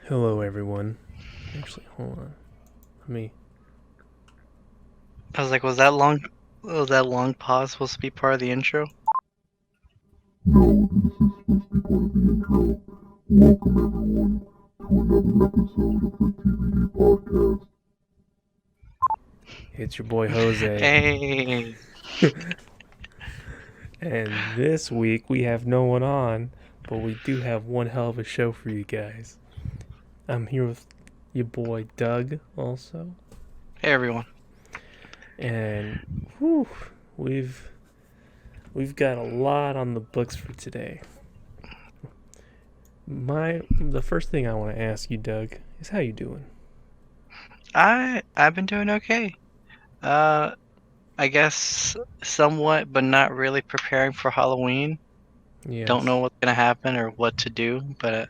Hello, everyone. Actually, hold on. Let me. I was like, was that long pause supposed to be part of the intro? No, this is supposed to be part of the intro. Welcome everyone to another episode of the TBD Podcast. It's your boy Jose. Hey, And this week we have no one on, but we do have one hell of a show for you guys. I'm here with your boy Doug also. hey everyone. And whew, we've got a lot on the books for today. The first thing I want to ask you, Doug, is how you doing? I've been doing okay. Uh, I guess somewhat, but not really preparing for Halloween. Don't know Yes. what's gonna happen or what to do, but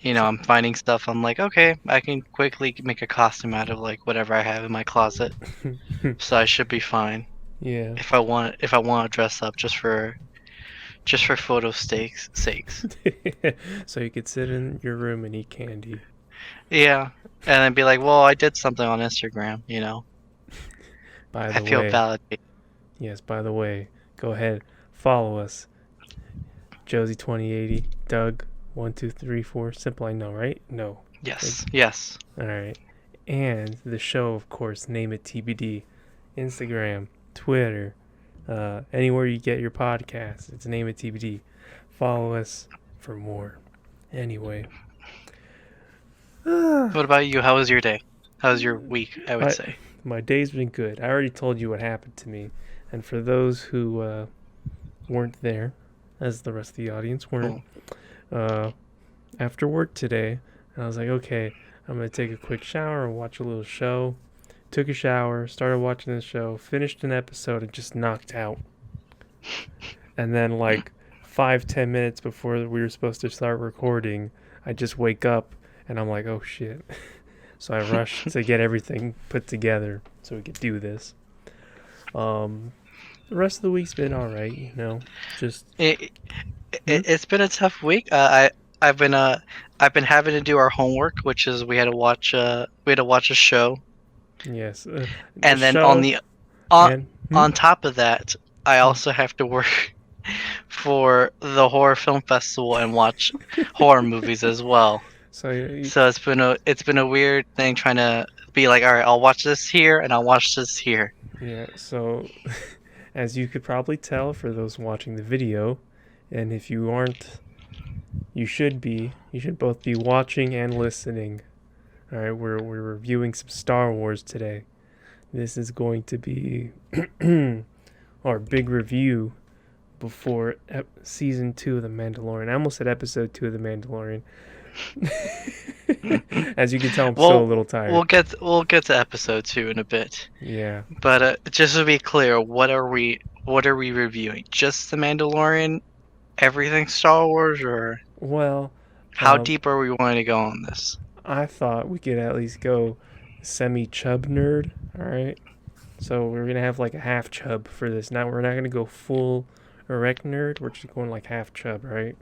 So, I'm finding stuff. I'm like, okay, I can quickly make a costume out of like whatever I have in my closet, so I should be fine. yeah. If I want to dress up just for photo sakes. So you could sit in your room and eat candy. Yeah, and then be like, well, I did something on Instagram. By I the feel way, validated. yes, by the way, go ahead, follow us. Josie2080, Doug, 1234. Simple, I know, right? No. Yes, yes. Alright. And the show, of course, Name It TBD. Instagram, Twitter, anywhere you get your podcasts. It's Name It TBD. Follow us for more. Anyway. What about you? How was your day? How was your week, I would I, say? my day's been good. I already told you what happened to me. And for those who weren't there, as the rest of the audience weren't, Cool. uh, after work today, and I was like, okay, I'm gonna take a quick shower and watch a little show. Took a shower, started watching the show, finished an episode, and just knocked out. And then, like 5-10 minutes before we were supposed to start recording, I just wake up and I'm like, oh shit. So I rushed to get everything put together so we could do this. The rest of the week's been all right, Just It, hmm? it's been a tough week. I've been having to do our homework, which is we had to watch a show, Yes, the and then show on and on top of that, I hmm? also have to work for the horror film festival and watch horror movies as well. So So it's been a weird thing trying to be like, all right, I'll watch this here and I'll watch this here. yeah, so as you could probably tell for those watching the video, and if you aren't, you should be. You should both be watching and listening. All right, we're reviewing some Star Wars today. This is going to be our big review before season 2 of The Mandalorian. I almost said episode 2 of The Mandalorian. As you can tell, I'm still a Well, little tired. we'll get to episode 2 in a bit. Yeah. But just to be clear, what are we reviewing? Just the Mandalorian, everything Star Wars, or Well, how um, deep are we wanting to go on this? I thought we could at least go semi chub nerd. All right. So we're gonna have like a half chub for this. Now we're not gonna go full erect nerd. We're just going like half chub, right?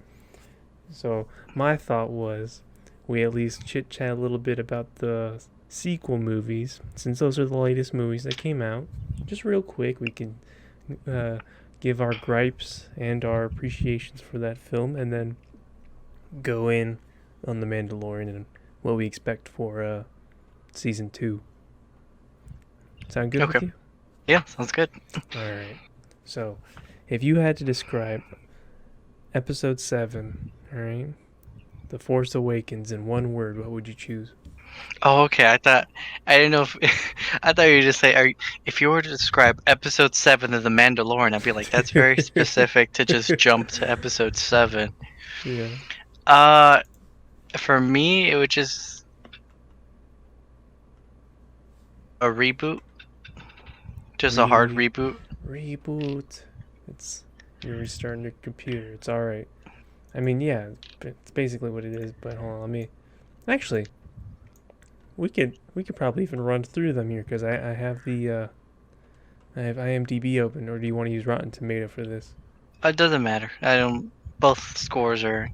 So my thought was we at least chit chat a little bit about the sequel movies, since those are the latest movies that came out. Just real quick, we can uh, give our gripes and our appreciations for that film, and then go in on the Mandalorian and what we expect for season 2. Sound good Okay. with you? Yeah, sounds good. All right. So, if you had to describe episode 7, all right, The Force Awakens in one word, what would you choose? Oh, okay. I didn't know if I thought you were just say if you were to describe episode 7 of The Mandalorian, I'd be like, that's very specific to just jump to episode 7. Yeah. Uh, for me, it would just a reboot, just a hard Re reboot. reboot. It's You're restarting your computer. It's all right. I mean, yeah, it's basically what it is. But hold on, let me. Actually, we could probably even run through them here because I have I have IMDb open. Or do you want to use Rotten Tomato for this? It doesn't matter. I don't. Both scores are.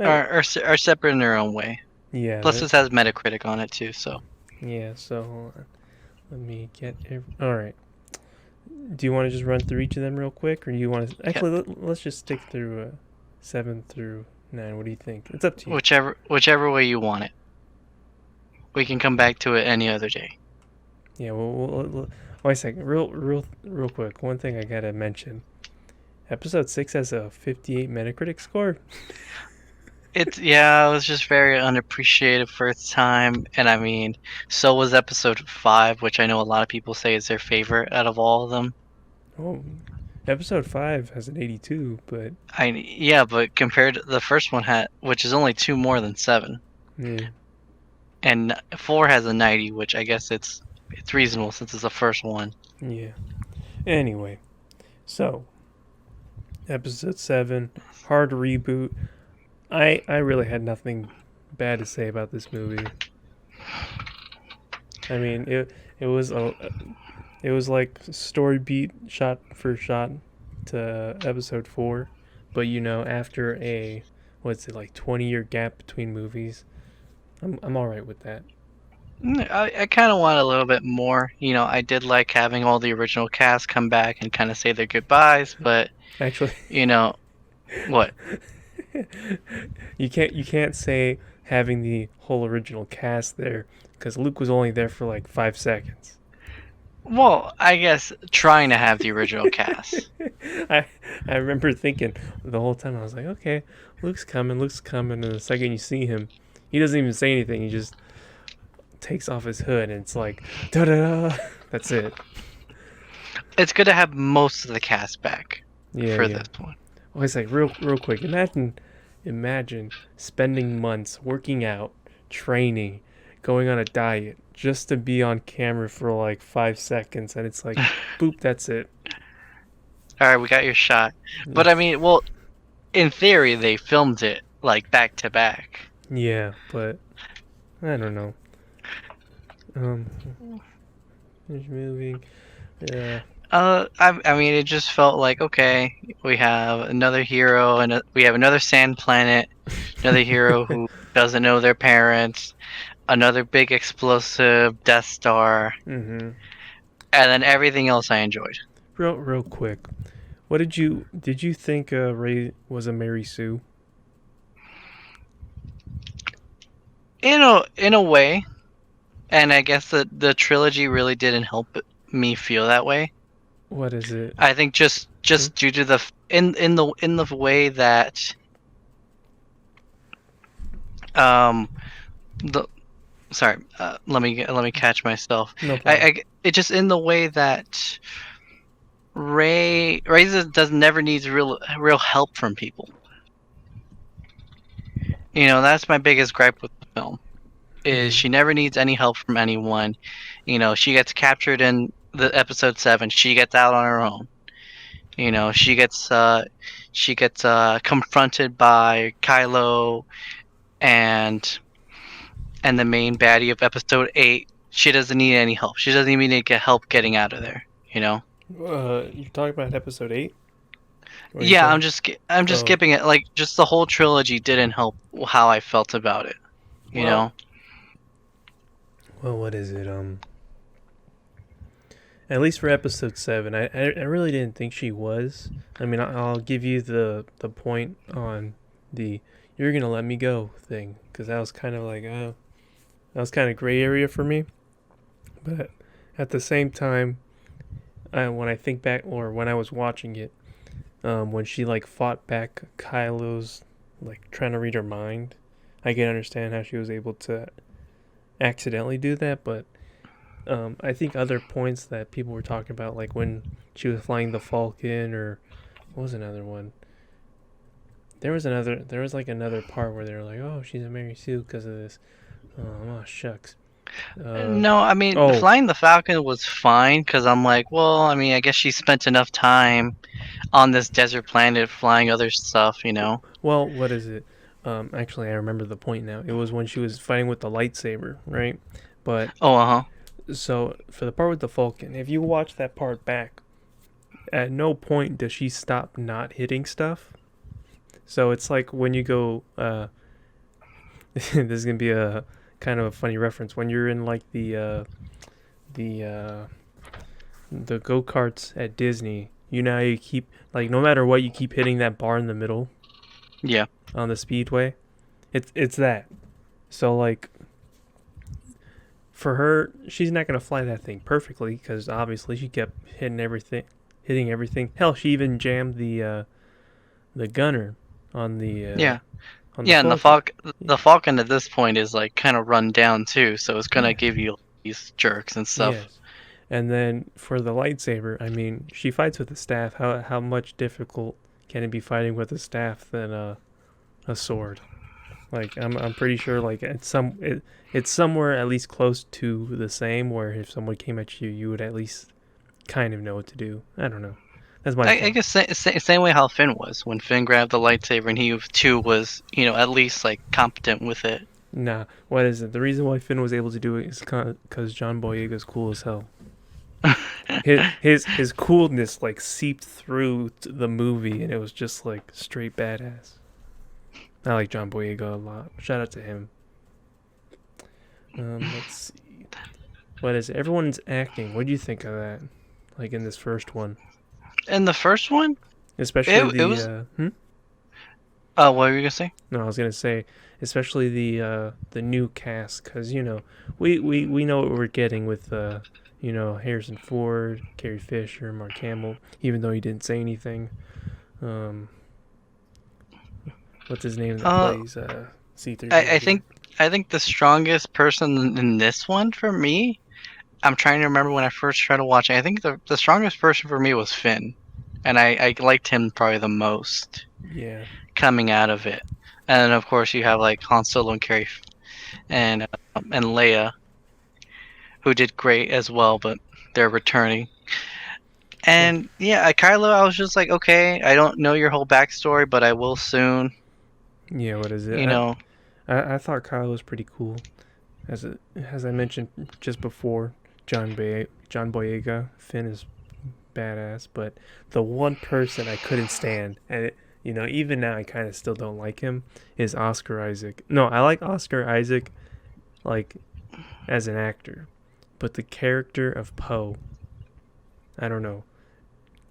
are separate in their own way. Yeah. Plus, this has Metacritic on it too, so. Yeah. So hold on. Let me get. All right. Do you want to just run through each of them real quick, or do you want to actually let's just stick through 7 through 9? What do you think? It's up to you. Whichever way you want it. We can come back to it any other day. Yeah. Well, wait a second. Real quick. One thing I gotta mention. Episode 6 has a 58 Metacritic score. It was just very unappreciated for its time, and I mean, so was episode 5, which I know a lot of people say is their favorite out of all of them. Oh, episode 5 has an 82, but but compared to the first one which is only 2 more than 7, yeah. and 4 has a 90, which I guess it's reasonable since it's the first one. Yeah. Anyway, so episode 7, hard reboot. I really had nothing bad to say about this movie. I mean, it was like story beat shot for shot to episode 4, but after a 20-year gap between movies, I'm all right with that. I kind of want a little bit more. I did like having all the original cast come back and kind of say their goodbyes, but Actually, what? You can't say having the whole original cast there because Luke was only there for like 5 seconds. Well, I guess trying to have the original cast. I remember thinking the whole time, I was like, okay, Luke's coming, and the second you see him, he doesn't even say anything. He just takes off his hood and it's like da da da. That's it. It's good to have most of the cast back Yeah. this point. Well, it's like real quick. Imagine spending months working out, training, going on a diet just to be on camera for like 5 seconds, and it's like, boop, that's it. All right, we got your shot. But I mean, well, in theory, they filmed it like back to back. Yeah, but I don't know. Finish moving. Yeah. I mean, it just felt like, okay, we have another hero, and we have another sand planet, another hero who doesn't know their parents, another big explosive Death Star, Mm-hmm. and then everything else I enjoyed. Real quick, what did you think Rey was a Mary Sue? In a way, and I guess the trilogy really didn't help me feel that way. What is it? I think just due to the in the way that let me catch myself. No problem. It just in the way that Rey never needs real help from people. That's my biggest gripe with the film. Is she never needs any help from anyone. She gets captured in the episode 7. She gets out on her own. She gets confronted by Kylo and the main baddie of episode 8. She doesn't need any help. She doesn't even need to get help getting out of there. You're talking about episode 8? Yeah, I'm just skipping it. Like, just the whole trilogy didn't help how I felt about it. You know. Well, what is it? At least for episode 7, I really didn't think she was. I mean, I'll give you the point on the "you're gonna let me go" thing, because that was kind of like that was kind of gray area for me. But at the same time, when I think back, or when I was watching it, when she like fought back Kylo's like trying to read her mind, I can understand how she was able to accidentally do that, but I think other points that people were talking about, like when she was flying the Falcon, or what was another one? There was like another part where they were like, "Oh, she's a Mary Sue because of this." Oh shucks. No, I mean, flying the Falcon was fine because I'm like, well, I mean, I guess she spent enough time on this desert planet flying other stuff, Well, what is it? Actually, I remember the point now. It was when she was fighting with the lightsaber, right? But so for the part with the Falcon, if you watch that part back, at no point does she stop not hitting stuff. So it's like when you go. This is gonna be a kind of a funny reference when you're in like the the go karts at Disney. You know how you keep like no matter what you keep hitting that bar in the middle Yeah. on the speedway. It's that. So like for her, she's not gonna fly that thing perfectly because obviously she kept hitting everything. Hell, she even jammed the gunner on Yeah. on the Yeah, and Falcon. the Falcon at this point is like kind of run down too, so it's gonna Yeah. give you these jerks and stuff. Yes. And then for the lightsaber, I mean, she fights with a staff. How much difficult can it be fighting with a staff than a sword? Like I'm pretty sure like it's somewhere at least close to the same. Where if someone came at you, you would at least kind of know what to do. I don't know. That's my I thought. guess same way how Finn was when Finn grabbed the lightsaber and he too was at least like competent with it. Nah, what is it? The reason why Finn was able to do it is because John Boyega's cool as hell. His coolness like seeped through the movie, and it was just like straight badass. I like John Boyega a lot. Shout out to him. Let's see. What is it? Everyone's acting. What do you think of that? Like in this first one, And the first one, especially it was. What were you gonna say? No, I was gonna say, especially the new cast, because we know what we're getting with Harrison Ford, Carrie Fisher, Mark Hamill, even though he didn't say anything. What's his name that plays C3? I think the strongest person in this one for me, I'm trying to remember when I first tried to watch it. I think the strongest person for me was Finn, and I liked him probably the most. Yeah. Coming out of it, and then of course you have like Han Solo and Carrie and Leia, who did great as well, but they're returning. And yeah, Kylo, I was just like, okay, I don't know your whole backstory, but I will soon. Yeah, what is it? You know, I thought Kyle was pretty cool. As I mentioned just before, John Boyega, Finn is badass, but the one person I couldn't stand, and even now I kind of still don't like him, is Oscar Isaac. No, I like Oscar Isaac, like, as an actor, but the character of Poe, I don't know.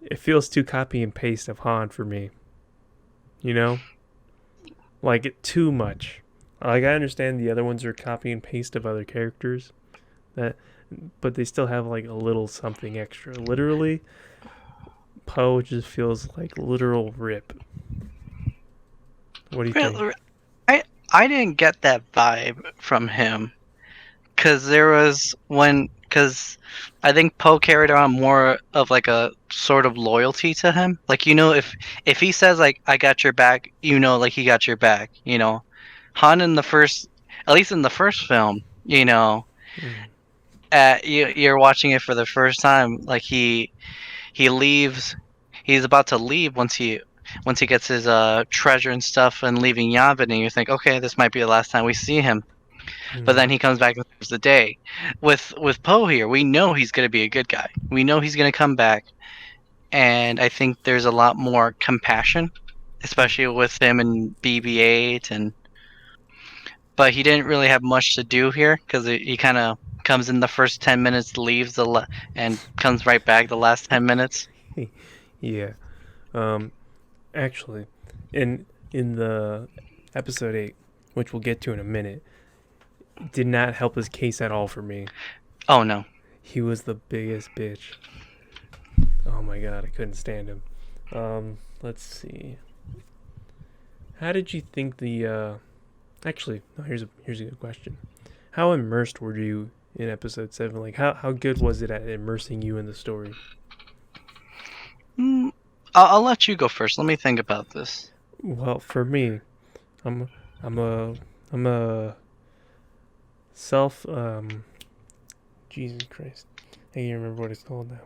It feels too copy and paste of Han for me. You know? Like, too much. Like, I understand the other ones are copy and paste of other characters, but they still have, like, a little something extra. Literally, Poe just feels like literal rip. What do you think? I didn't get that vibe from him, because I think Poe carried on more of like a sort of loyalty to him. Like if he says like I got your back, like he got your back. Han at least in the first film, you're watching it for the first time. Like he leaves, he's about to leave once he gets his treasure and stuff and leaving Yavin, and you think, okay, this might be the last time we see him. But then he comes back and saves the day. With Poe here, we know he's going to be a good guy. We know he's going to come back, and I think there's a lot more compassion, especially with him and BB-8, but he didn't really have much to do here because he kind of comes in the first 10 minutes, leaves and comes right back the last 10 minutes. Yeah. Actually, in the episode 8, which we'll get to in a minute, did not help his case at all for me. Oh no. He was the biggest bitch. Oh my god, I couldn't stand him. Let's see. How did you think the actually, no, here's a good question. How immersed were you in episode 7? Like how good was it at immersing you in the story? I'll let you go first. Let me think about this. Well, for me, I'm a self Jesus Christ. I can't remember what it's called now.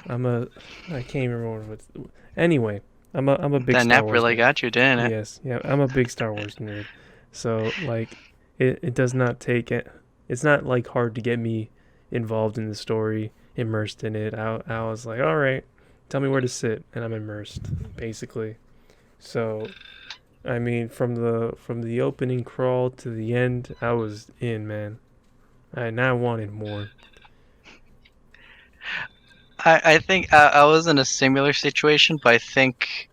I can't even remember what it's anyway, I'm a big that Star nap Wars really nerd. got you, didn't it? Yes, yeah, I'm a big Star Wars nerd. So like it does not take it. It's not like hard to get me involved in the story, immersed in it. I was like, all right, Tell me where to sit, and I'm immersed, basically. So, I mean, from the opening crawl to the end, I was in, man. I wanted more. I think I was in a similar situation, but I think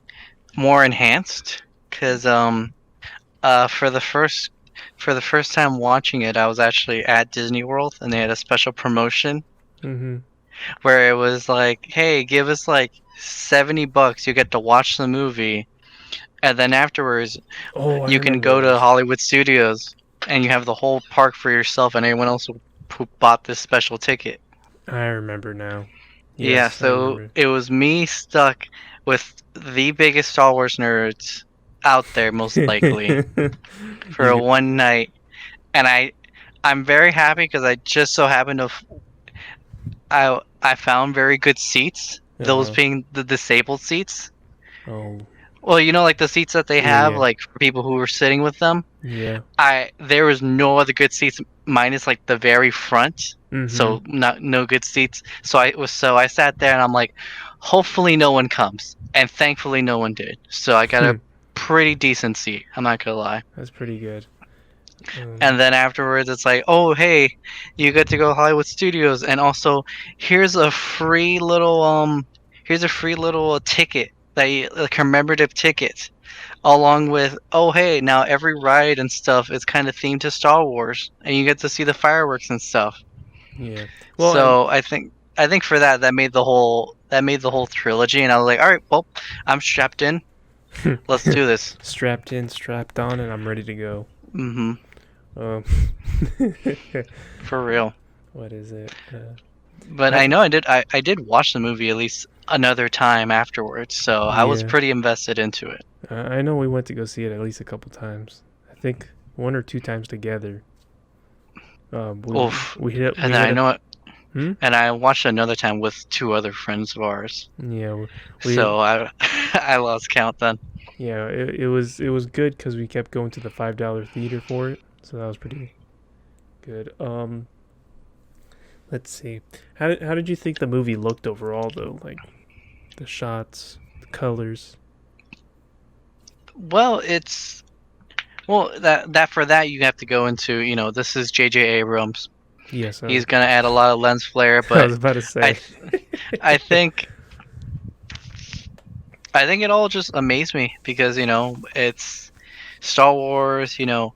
more enhanced because for the first time watching it, I was actually at Disney World and they had a special promotion Mm-hmm. where it was like, hey, give us like $70, you get to watch the movie, and then afterwards Oh, I you can remember go to those. Hollywood Studios and you have the whole park for yourself and anyone else who bought this special ticket. I remember now. Yeah, Yes, I so remember. it was me stuck with the biggest Star Wars nerds out there, most likely, for a You one night, and I'm very happy because I just so happened to I found very good seats, those uh being the disabled seats. oh Well, you know, like the seats that they yeah, have, yeah, like for people who were sitting with them. yeah. There was no other good seats minus like the very front. Mm-hmm. So no good seats. So I sat there and I'm like, hopefully no one comes. And thankfully no one did. So I got a pretty decent seat, I'm not gonna lie. That's pretty good. And then afterwards it's like, oh hey, you get to go to Hollywood Studios and also here's a free little ticket that you, like a commemorative ticket along with, oh hey, now every ride and stuff is kind of themed to Star Wars and you get to see the fireworks and stuff. Yeah. Well, So I think for that made the whole trilogy, and I was like, all right, well, I'm strapped in, let's do this. strapped in, strapped on, and I'm ready to go. Hmm. Um, For real. what is it? But I know I did watch the movie at least another time afterwards, so I was Yeah. pretty invested into it. I know we went to go see it at least a couple times. I think one or two times together. Oof. We hit. And We then hit I a. know it. Hmm? And I watched another time with two other friends of ours. Yeah. We. So I I lost count then. Yeah. It was good because we kept going to the $5 theater for it, so that was pretty good. Let's see. How did you think the movie looked overall though? Like the shots, the colors. Well, that for that you have to go into, this is J.J. Abrams. Yes. He's gonna add a lot of lens flare, I but was about to I say. I think I think it all just amazed me because it's Star Wars, 10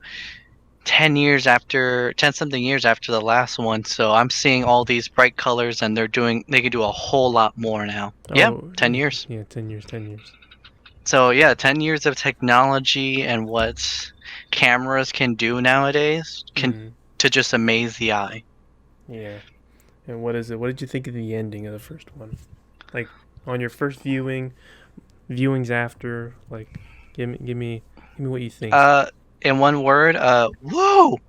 something years after the last one, so I'm seeing all these bright colors and they can do a whole lot more now. Yeah, Oh, 10 years. yeah, 10 years, 10 years. So yeah, 10 years of technology and what cameras can do nowadays can Mm, to just amaze the eye. yeah. And what is it? What did you think of the ending of the first one? Like on your first viewings after, like give me what you think. In one word, whoa!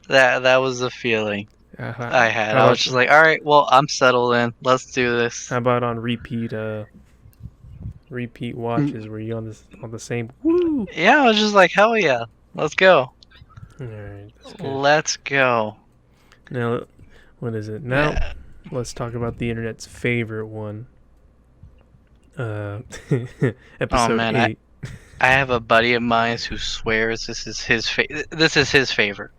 That was the feeling I had. How I was about just like, all right, well, I'm settled in. Let's do this. how about on repeat watches? Were you on the same? Woo! Yeah, I was just like, hell yeah, let's go. All right, that's good. Let's go. Now, what is it? Now, Yeah. let's talk about the internet's favorite one. Uh, Oh episode man, 8. I have a buddy of mine who swears this is his favorite.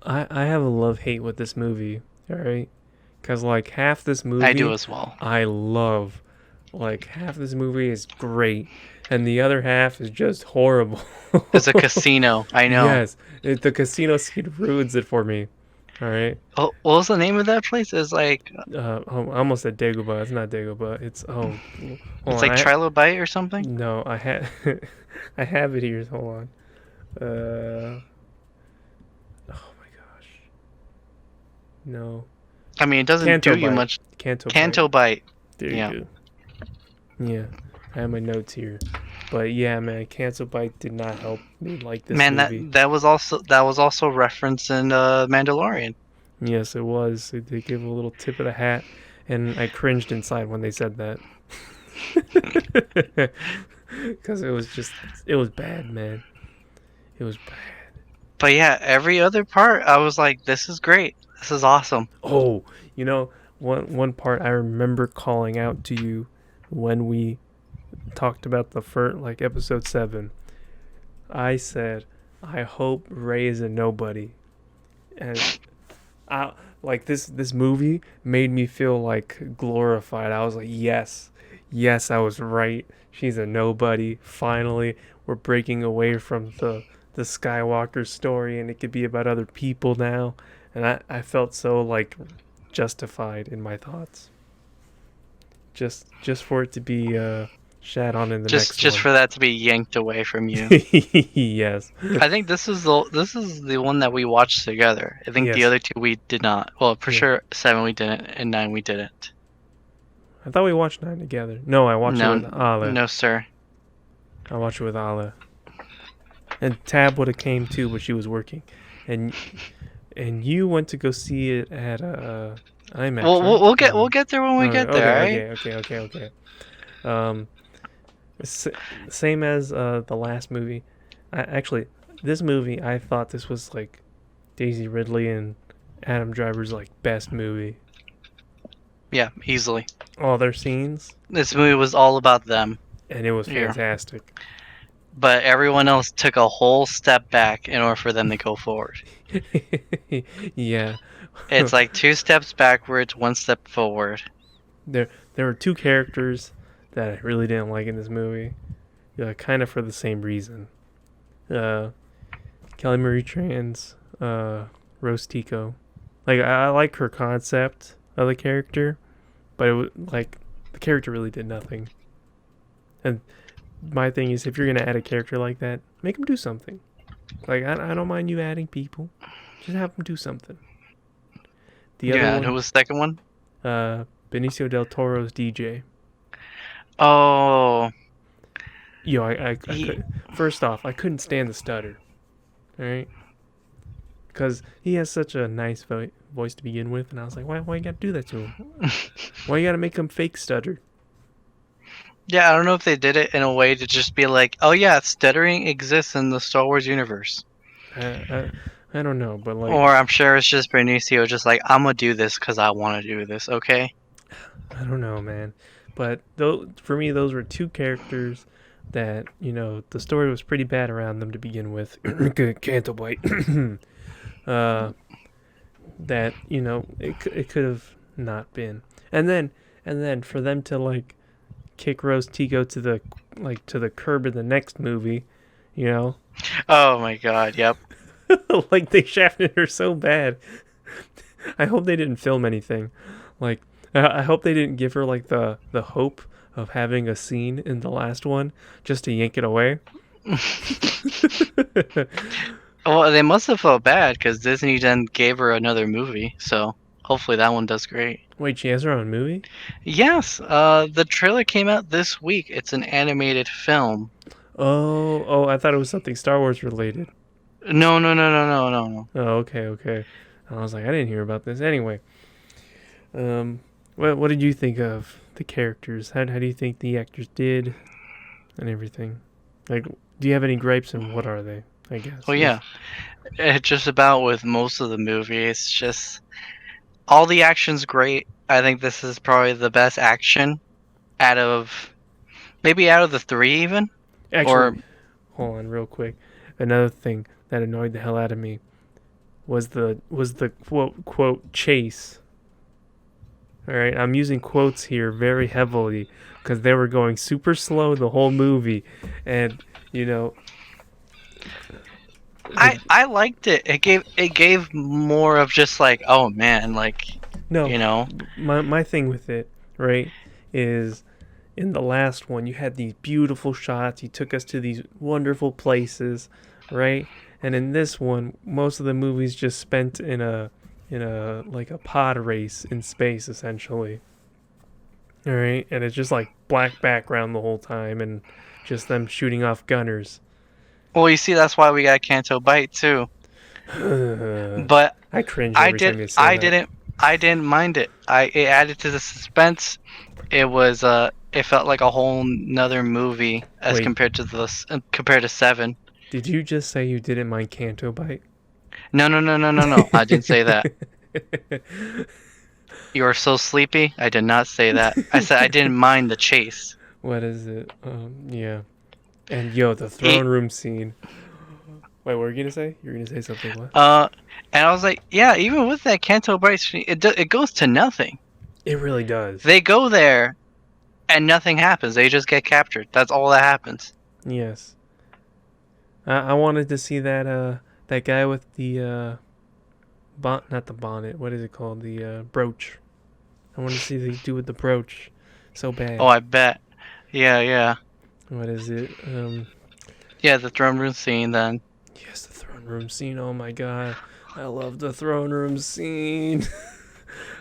I have a love hate with this movie. All right, because like half this movie I do as well. I love. Like half this movie is great, and the other half is just horrible. It's a casino. I know. Yes, the casino scene ruins it for me. All right. Oh, what was the name of that place? It's like I almost said Dagobah. It's not Dagobah. It's hold it's on. like Trilobite or something. No, I had I have it here. Hold on. Oh my gosh. No. I mean, it doesn't Canto do you Bite. much. Canto Bite. Canto Bite. There Yeah. you go. Yeah, I have my notes here, but yeah, man, Cancel Bite did not help me like this Man, movie. that was also referenced in Mandalorian. Yes, it was. They gave a little tip of the hat, and I cringed inside when they said that. Because it was bad, man. It was bad. But yeah, every other part, I was like, this is great. This is awesome. Oh, you know, one part I remember calling out to you when we talked about the first, like episode 7. I said, I hope Ray is a nobody. And I like this movie made me feel like glorified. I was like, yes, I was right. She's a nobody. Finally, we're breaking away from the Skywalker story, and it could be about other people now. And I felt so like justified in my thoughts. Just for it to be shat on in the next Just one. for that to be yanked away from you. Yes. I think this is the one that we watched together. I think the Yes. other two we did not. Well, for Yeah. sure 7 we didn't and 9 we didn't. I thought we watched 9 together. No, I watched it with Ale. No, sir. I watched it with Ale. And Tab would have came too, but she was working. And you went to go see it at IMAX. Well, right? we'll get there when we get there, right? Okay. Same as the last movie. Actually, this movie, I thought this was like Daisy Ridley and Adam Driver's like best movie. Yeah, easily. All their scenes, This movie was all about them, and it was Yeah. fantastic. but everyone else took a whole step back in order for them to go forward. Yeah. It's like 2 steps backwards, 1 step forward. There were 2 characters that I really didn't like in this movie. Kind of for the same reason. Kelly Marie Tran's Rose Tico. Like I like her concept of the character, but it was like the character really did nothing. And my thing is, if you're gonna add a character like that, make them do something. Like I don't mind you adding people, just have them do something. The other And one, who was the second one? Benicio del Toro's DJ. Oh, I He- could, first off, I couldn't stand the stutter. All right, because he has such a nice voice to begin with, and I was like, why you gotta do that to him? Why you gotta make him fake stutter? yeah. I don't know if they did it in a way to just be like, oh yeah, stuttering exists in the Star Wars universe. I don't know, but like, Or I'm sure it's just Benicio just like, I'm gonna do this because I want to do this, okay? I don't know, man. But for me, those were 2 characters that the story was pretty bad around them to begin with. Canto bite. That it could have not been, and then for them to like kick Rose Tico to the curb in the next movie, Oh my god, yep. like they shafted her so bad. I hope they didn't film anything. Like I hope they didn't give her like the hope of having a scene in the last one just to yank it away. Well, they must have felt bad because Disney then gave her another movie, so hopefully that one does great. Wait, she has her own movie? Yes, the trailer came out this week. It's an animated film. Oh, I thought it was something Star Wars related. No. Oh, okay. I was like, I didn't hear about this. Anyway, what did you think of the characters? How do you think the actors did, and everything? Like, do you have any gripes, and what are they? I guess. Well, yeah, it's just about with most of the movie. It's just all the action's great. I think this is probably the best action out of the 3 even. Actually, Or hold on, real quick. Another thing that annoyed the hell out of me was the quote chase. All right, I'm using quotes here very heavily because they were going super slow the whole movie, and I liked it. It gave more of just like, oh man, like no. My thing with it, right, is in the last one you had these beautiful shots. You took us to these wonderful places, right? And in this one, most of the movie's just spent in a like a pod race in space, essentially. All right, and it's just like black background the whole time, and just them shooting off gunners. Well, you see, that's why we got Canto Bite too. But I cringe every time you say that. I didn't mind it. It added to the suspense. It was it felt like a whole nother movie as Wait. compared to 7. Did you just say you didn't mind Canto Bite? No. I didn't say that. You are so sleepy. I did not say that. I said I didn't mind the chase. What is it? Yeah. And yo, the It, throne room scene. Wait, what were you gonna say? You were gonna say something. What? and I was like, yeah, even with that Kanto Bright, it goes to nothing. It really does. They go there, and nothing happens. They just get captured. That's all that happens. Yes. I wanted to see that guy with the not the bonnet. What is it called? The brooch. I want to see the dude with the brooch. So bad. Oh, I bet. Yeah. What is it? Yeah, the throne room scene then. Yes, the throne room scene. Oh my god. I love the throne room scene.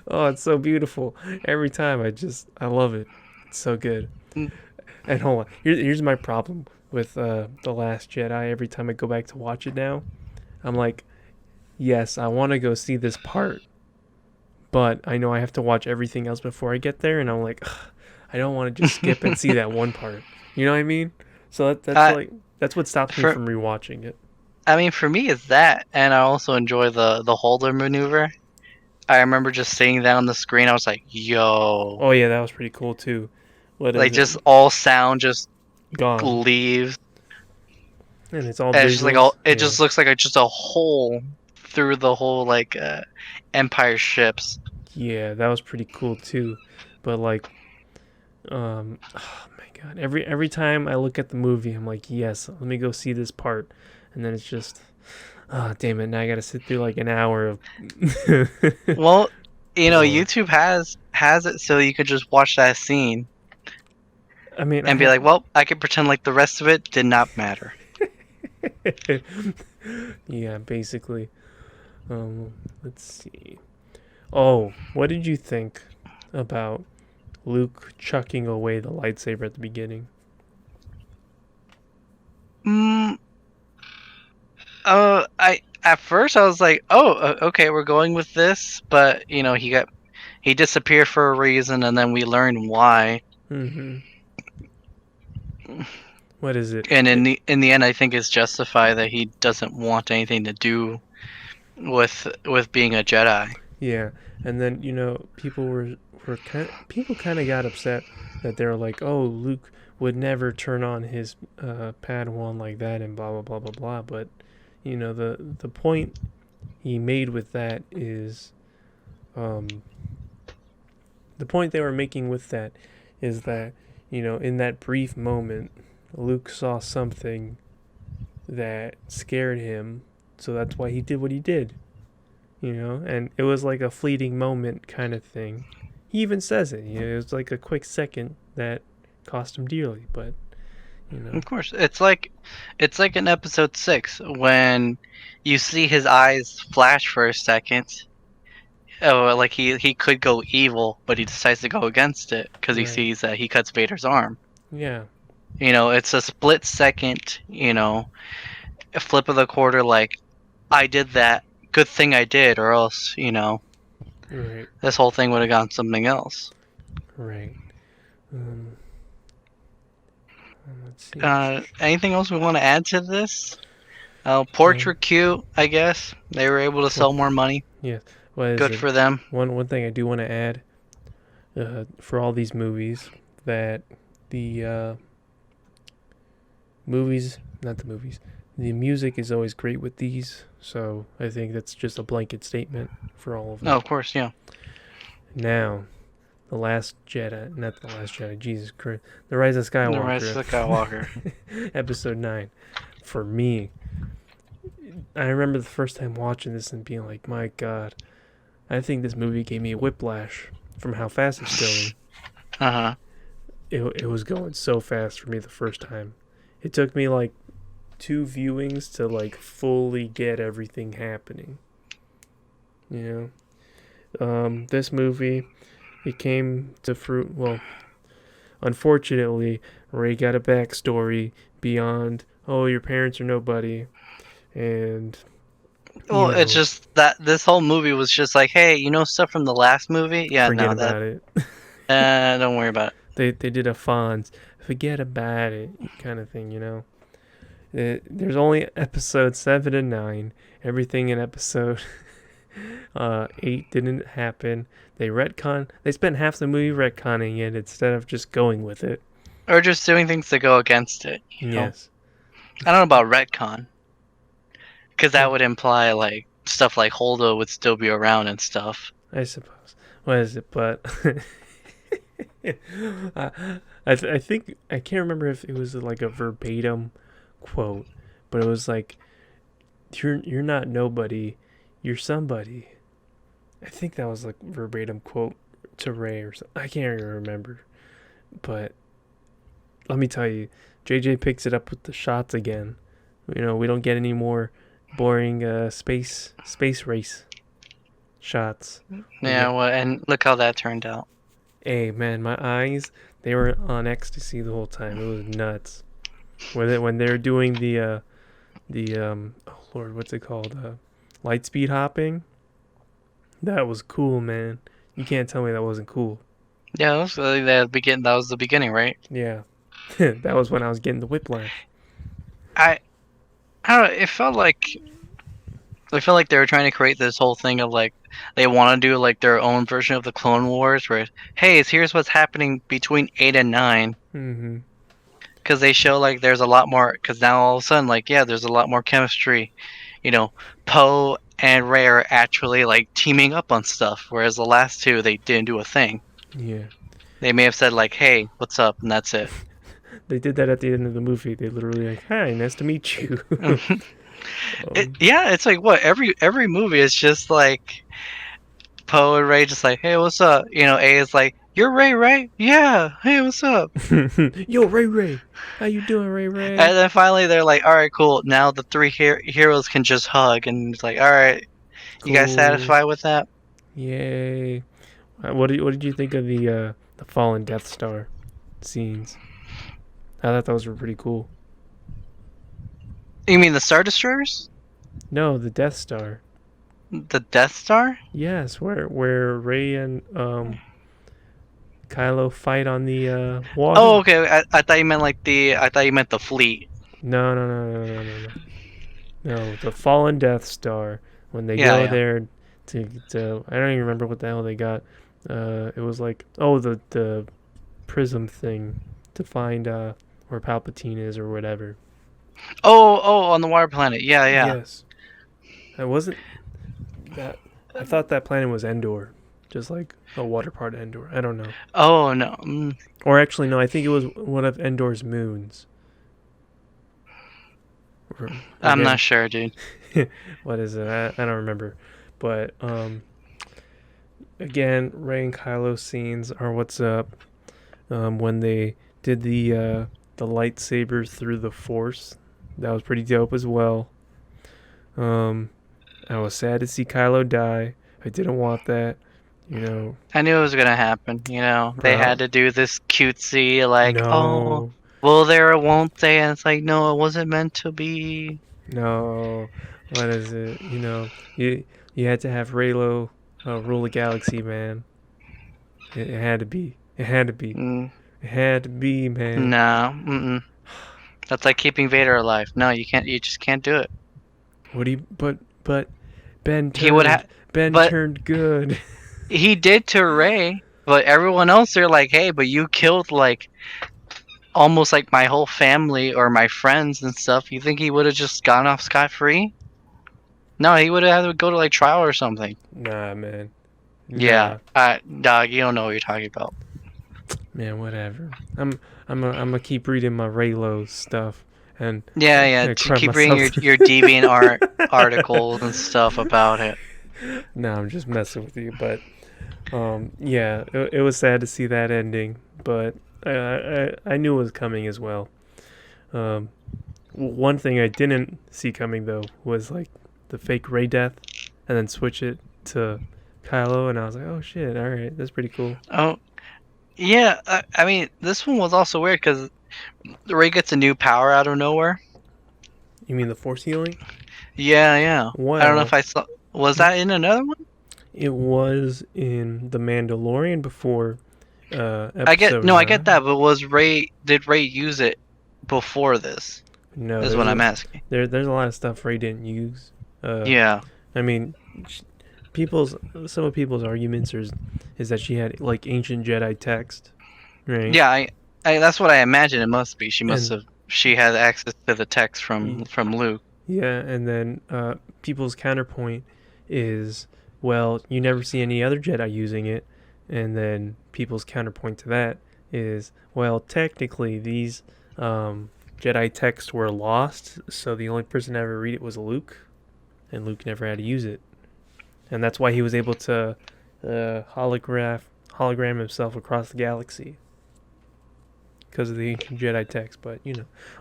Oh, it's so beautiful. Every time I love it. It's so good. Mm. And hold on. Here's my problem with The Last Jedi. Every time I go back to watch it now, I'm like, yes, I want to go see this part, but I know I have to watch everything else before I get there, and I'm like, ugh, I don't want to just skip and see that one part. You know what I mean? So that's what stops me from rewatching it. I mean, for me, it's that, and I also enjoy the holder maneuver. I remember just seeing that on the screen. I was like, "Yo!" Oh yeah, that was pretty cool too. What Like is just it? all sound just Gone, leaves, and it's all and it's just like visuals. it just looks like just a hole through the whole like Empire ships. Yeah, that was pretty cool too. But like, oh my god, every time I look at the movie, I'm like, yes, let me go see this part, and then it's just, ah, damn it, now I gotta sit through like an hour of. Well, Oh. YouTube has it so you could just watch that scene I mean, and be like, "Well, I could pretend like the rest of it did not matter." yeah, basically. Let's see. Oh, what did you think about Luke chucking away the lightsaber at the beginning? Mm, I at first I was like, "Oh, okay, we're going with this," but he disappeared for a reason, and then we learn why. Mm-hmm. What is it? And in the end, I think it's justified that he doesn't want anything to do with being a Jedi. Yeah, and then people kind of got upset that they were like, oh, Luke would never turn on his Padawan like that and blah blah blah blah blah. But the point he made with that is, the point they were making with that is that in that brief moment, Luke saw something that scared him, so that's why he did what he did. And it was like a fleeting moment kind of thing. He even says it. It was like a quick second that cost him dearly, but Of course, it's like in episode 6 when you see his eyes flash for a second. Oh, like he could go evil, but he decides to go against it because he right. sees that he cuts Vader's arm. Yeah, It's a split second. A flip of the quarter. Like, I did that. Good thing I did, or else right, this whole thing would have gone something else. right. Let's see. Anything else we want to add to this? Ports were cute, I guess. They were able to sell more money. Yeah, Good for them. One thing I do want to add, for all these movies, that the the music is always great with these. So I think that's just a blanket statement for all of them. No, of course, yeah. Now, The Last Jedi, not The Last Jedi, Jesus Christ, The Rise of Skywalker. The Rise of Skywalker. Episode 9. For me, I remember the first time watching this and being like, my God, I think this movie gave me a whiplash from how fast it's going. Uh-huh. It was going so fast for me the first time. It took me like 2 viewings to like fully get everything happening. This movie, it came to fruit. Well, unfortunately, Rey got a backstory beyond, oh, your parents are nobody, and Well, it's just that this whole movie was just like, hey, stuff from the last movie? Yeah, forget no, about it. don't worry about They did a Fonz, forget about it kind of thing, There's only episode 7 and 9. Everything in episode 8 didn't happen. They spent half the movie retconning it instead of just going with it. Or just doing things to go against it. You know? Yes. I don't know about retcon, because that Yeah. would imply like stuff like Holdo would still be around and stuff. I suppose. What is it? But I think I can't remember if it was like a verbatim quote, but it was like, "You're not nobody, you're somebody." I think that was like verbatim quote to Ray or something. I can't even remember, but let me tell you, JJ picks it up with the shots again. You know, we don't get any more boring space race shots. Yeah, well, and look how that turned out. Hey man, my eyes, they were on ecstasy the whole time. It was nuts. When they're doing the oh lord, what's it called? Light speed hopping. That was cool, man. You can't tell me that wasn't cool. Yeah, that was really that was the beginning, right? Yeah. That was when I was getting the whiplash. I don't know, it felt like they were trying to create this whole thing of like they want to do like their own version of the Clone Wars, where hey, here's what's happening between 8 and 9. Mm-hmm. Because they show like there's a lot more. Because now all of a sudden, like there's a lot more chemistry. You know, Poe and Rey are actually like teaming up on stuff, whereas the last two they didn't do a thing. Yeah. They may have said like, "Hey, what's up?" and that's it. They did that at the end of the movie. They literally like, "Hi, nice to meet you." Yeah, it's like what every movie is just like Poe and Rey just like, "Hey, what's up?" You know, A is like, "You're Rey, right? Yeah. Hey, what's up?" Yo, Ray, how you doing, Ray? And then finally they're like, "All right, cool. Now the three heroes can just hug," and it's like, "All right, you guys Cool. satisfied with that?" Yay! What did you think of the fallen Death Star scenes? I thought those were pretty cool. You mean the Star Destroyers? No, the Death Star. The Death Star? Yes, where Ray and Kylo fight on the water. Oh, okay. I thought you meant I thought you meant the fleet. No. No, the fallen Death Star. When they go there to I don't even remember what the hell they got. It was like the prism thing to find where Palpatine is or whatever. Oh, on the water planet. Yeah. Yes. I wasn't that. I thought that planet was Endor, just like a water part of Endor. I don't know. Oh no. Or actually, no. I think it was one of Endor's moons. I'm not sure, dude. What is it? I don't remember. But again, Rey and Kylo scenes are what's up. When they did the lightsabers through the Force, that was pretty dope as well. I was sad to see Kylo die. I didn't want that. You know. I knew it was gonna happen. You know, they had to do this cutesy like, No. oh, will there or won't they? And it's like, no, it wasn't meant to be. No. What is it? You know, you had to have Reylo rule the galaxy, man. It had to be. It had to be. It had to be, man. No. That's like keeping Vader alive. No, you can't. You just can't do it. What do you? But Ben turned. He would have. Turned good. He did to Rey, but everyone else they're like, hey, but you killed like almost like my whole family or my friends and stuff. You think he would have just gone off scot-free? No, he would have had to go to like trial or something. Nah, man. Nah. Yeah, dog, you don't know what you're talking about. Man, whatever. I'm gonna keep reading my Reylo stuff and keep reading your DeviantArt articles and stuff about it. No, I'm just messing with you, but yeah, it was sad to see that ending, but I knew it was coming as well. One thing I didn't see coming though was like the fake Rey death, and then switch it to Kylo, and I was like, oh shit, all right, that's pretty cool. Oh, yeah. I mean, this one was also weird because Rey gets a new power out of nowhere. You mean the Force healing? Yeah. Well, I don't know if I saw. Was that in another one? It was in the Mandalorian before. I get 9. I get that, but did Rey use it before this? No, is what I'm asking. There's a lot of stuff Rey didn't use. Yeah. I mean, some of people's arguments is that she had like ancient Jedi text, right? Yeah, I that's what I imagine it must be. And She had access to the text y- from Luke. yeah, and then people's counterpoint is, well, you never see any other Jedi using it, and then people's counterpoint to that is, well, technically these Jedi texts were lost, so the only person to ever read it was Luke, and Luke never had to use it, and that's why he was able to hologram himself across the galaxy because of the ancient Jedi text. But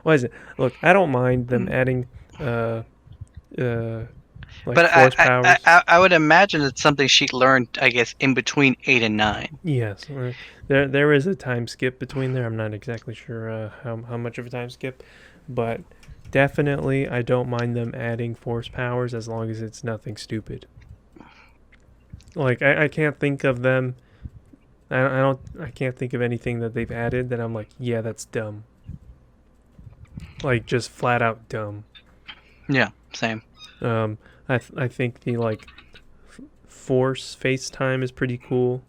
what is it? Look, I don't mind them adding uh, like But force powers. I would imagine it's something she learned, I guess, in between 8 and 9. Yes, there is a time skip between there. I'm not exactly sure how much of a time skip, but definitely I don't mind them adding force powers as long as it's nothing stupid. Like I can't think of them. I can't think of anything that they've added that I'm like, yeah, that's dumb. Like just flat out dumb. Yeah, same. I think the like force FaceTime is pretty cool.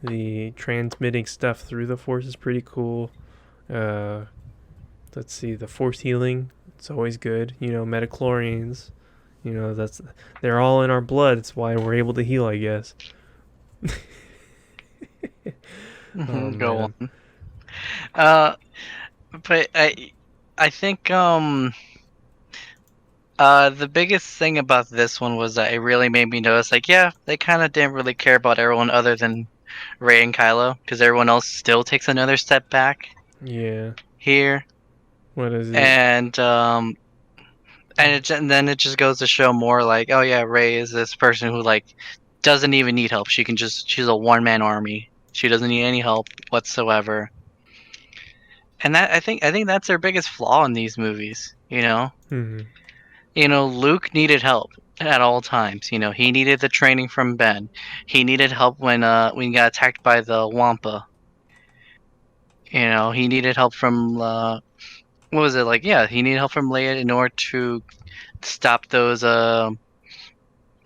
The transmitting stuff through the force is pretty cool. Let's see, the force healing, it's always good. Metachlorians, they're all in our blood. It's why we're able to heal, I guess. Go Man. on. But I think the biggest thing about this one was that it really made me notice, like, yeah, they kind of didn't really care about everyone other than Rey and Kylo, because everyone else still takes another step back Yeah. here, What is it? and then it just goes to show more, like, oh yeah, Rey is this person who like doesn't even need help. She's a one-man army. She doesn't need any help whatsoever. And that I think that's their biggest flaw in these movies. Mm-hmm. Luke needed help at all times. He needed the training from Ben. He needed help when he got attacked by the Wampa. He needed help from what was it like? Yeah, he needed help from Leia in order to stop those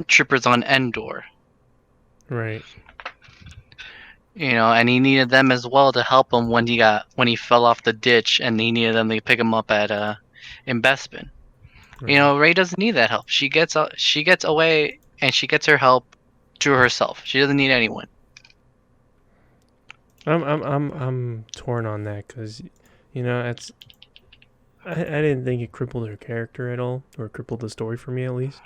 troopers on Endor. Right. And he needed them as well to help him when he fell off the ditch, and he needed them to pick him up at in Bespin. Right. Rey doesn't need that help. She gets away and she gets her help to herself. She doesn't need anyone. I'm torn on that because, it's I didn't think it crippled her character at all, or crippled the story for me at least.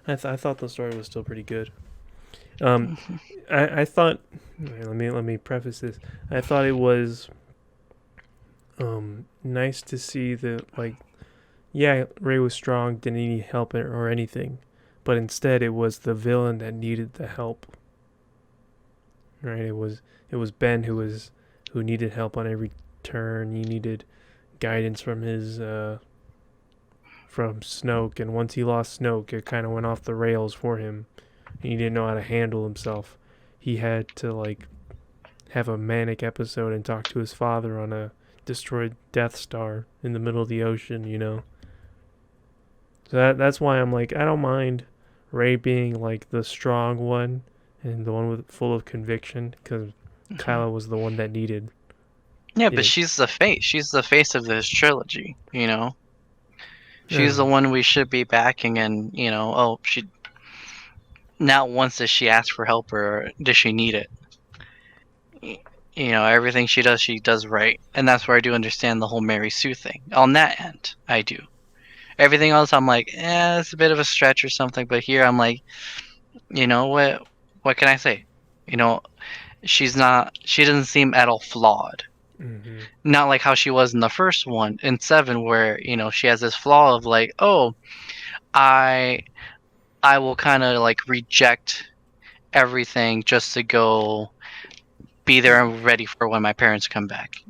I thought the story was still pretty good. I thought. Let me preface this. I thought it was nice to see that, like, yeah, Rey was strong, didn't need help or anything, but instead it was the villain that needed the help. Right? It was Ben who needed help on every turn. He needed guidance from his from Snoke, and once he lost Snoke, it kind of went off the rails for him. He didn't know how to handle himself. He had to like have a manic episode and talk to his father on a destroyed Death Star in the middle of the ocean. So that's why I'm like, I don't mind Rey being like the strong one and the one full of conviction, because Kylo was the one that needed. Yeah, but she's the face. She's the face of this trilogy. She's the Uh, one we should be backing, and she not once does she ask for help or does she need it. Everything she does right, and that's where I do understand the whole Mary Sue thing. On that end, I do. Everything else, I'm like, it's a bit of a stretch or something. But here, I'm like, what? What can I say? She doesn't seem at all flawed. mm-hmm. Not like how she was in the first one in 7, where she has this flaw of like, oh, I will kind of like reject everything just to go be there and ready for when my parents come back.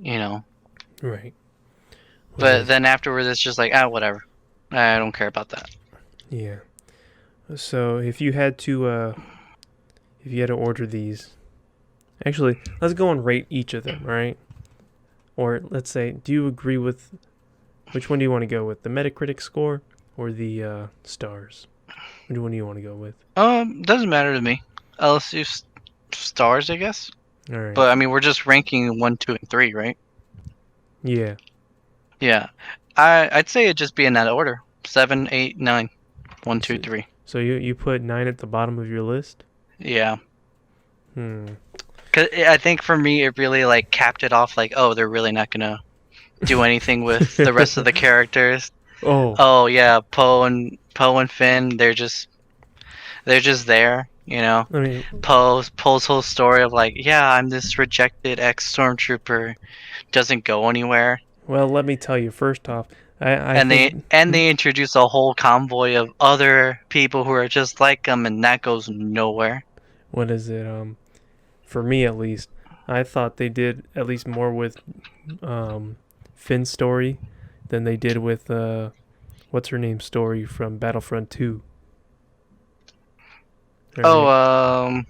Right. But then afterwards, it's just like, whatever. I don't care about that. Yeah. So if you had to order these, actually, let's go and rate each of them, right? Or let's say, do you agree with, which one do you want to go with, the Metacritic score or the stars? Which one do you want to go with? Doesn't matter to me. Let's do stars, I guess. All right. But I mean, we're just ranking 1, 2, and 3, right? Yeah. Yeah. I'd say it'd just be in that order: 7, 8, 9. 1, 2, 3. So you put 9 at the bottom of your list? Yeah. Hmm. Cause I think for me, it really like capped it off. Like, oh, they're really not gonna do anything with the rest of the characters. Oh. Oh yeah, Poe and Finn, they're just there. You know, I mean, Poe's whole story of like, yeah, I'm this rejected ex-stormtrooper, doesn't go anywhere. well, let me tell you. First off, I And think they introduce a whole convoy of other people who are just like him, and that goes nowhere. what is it? For me at least, I thought they did at least more with Finn's story than they did with what's her name's story from Battlefront 2. Right? Oh,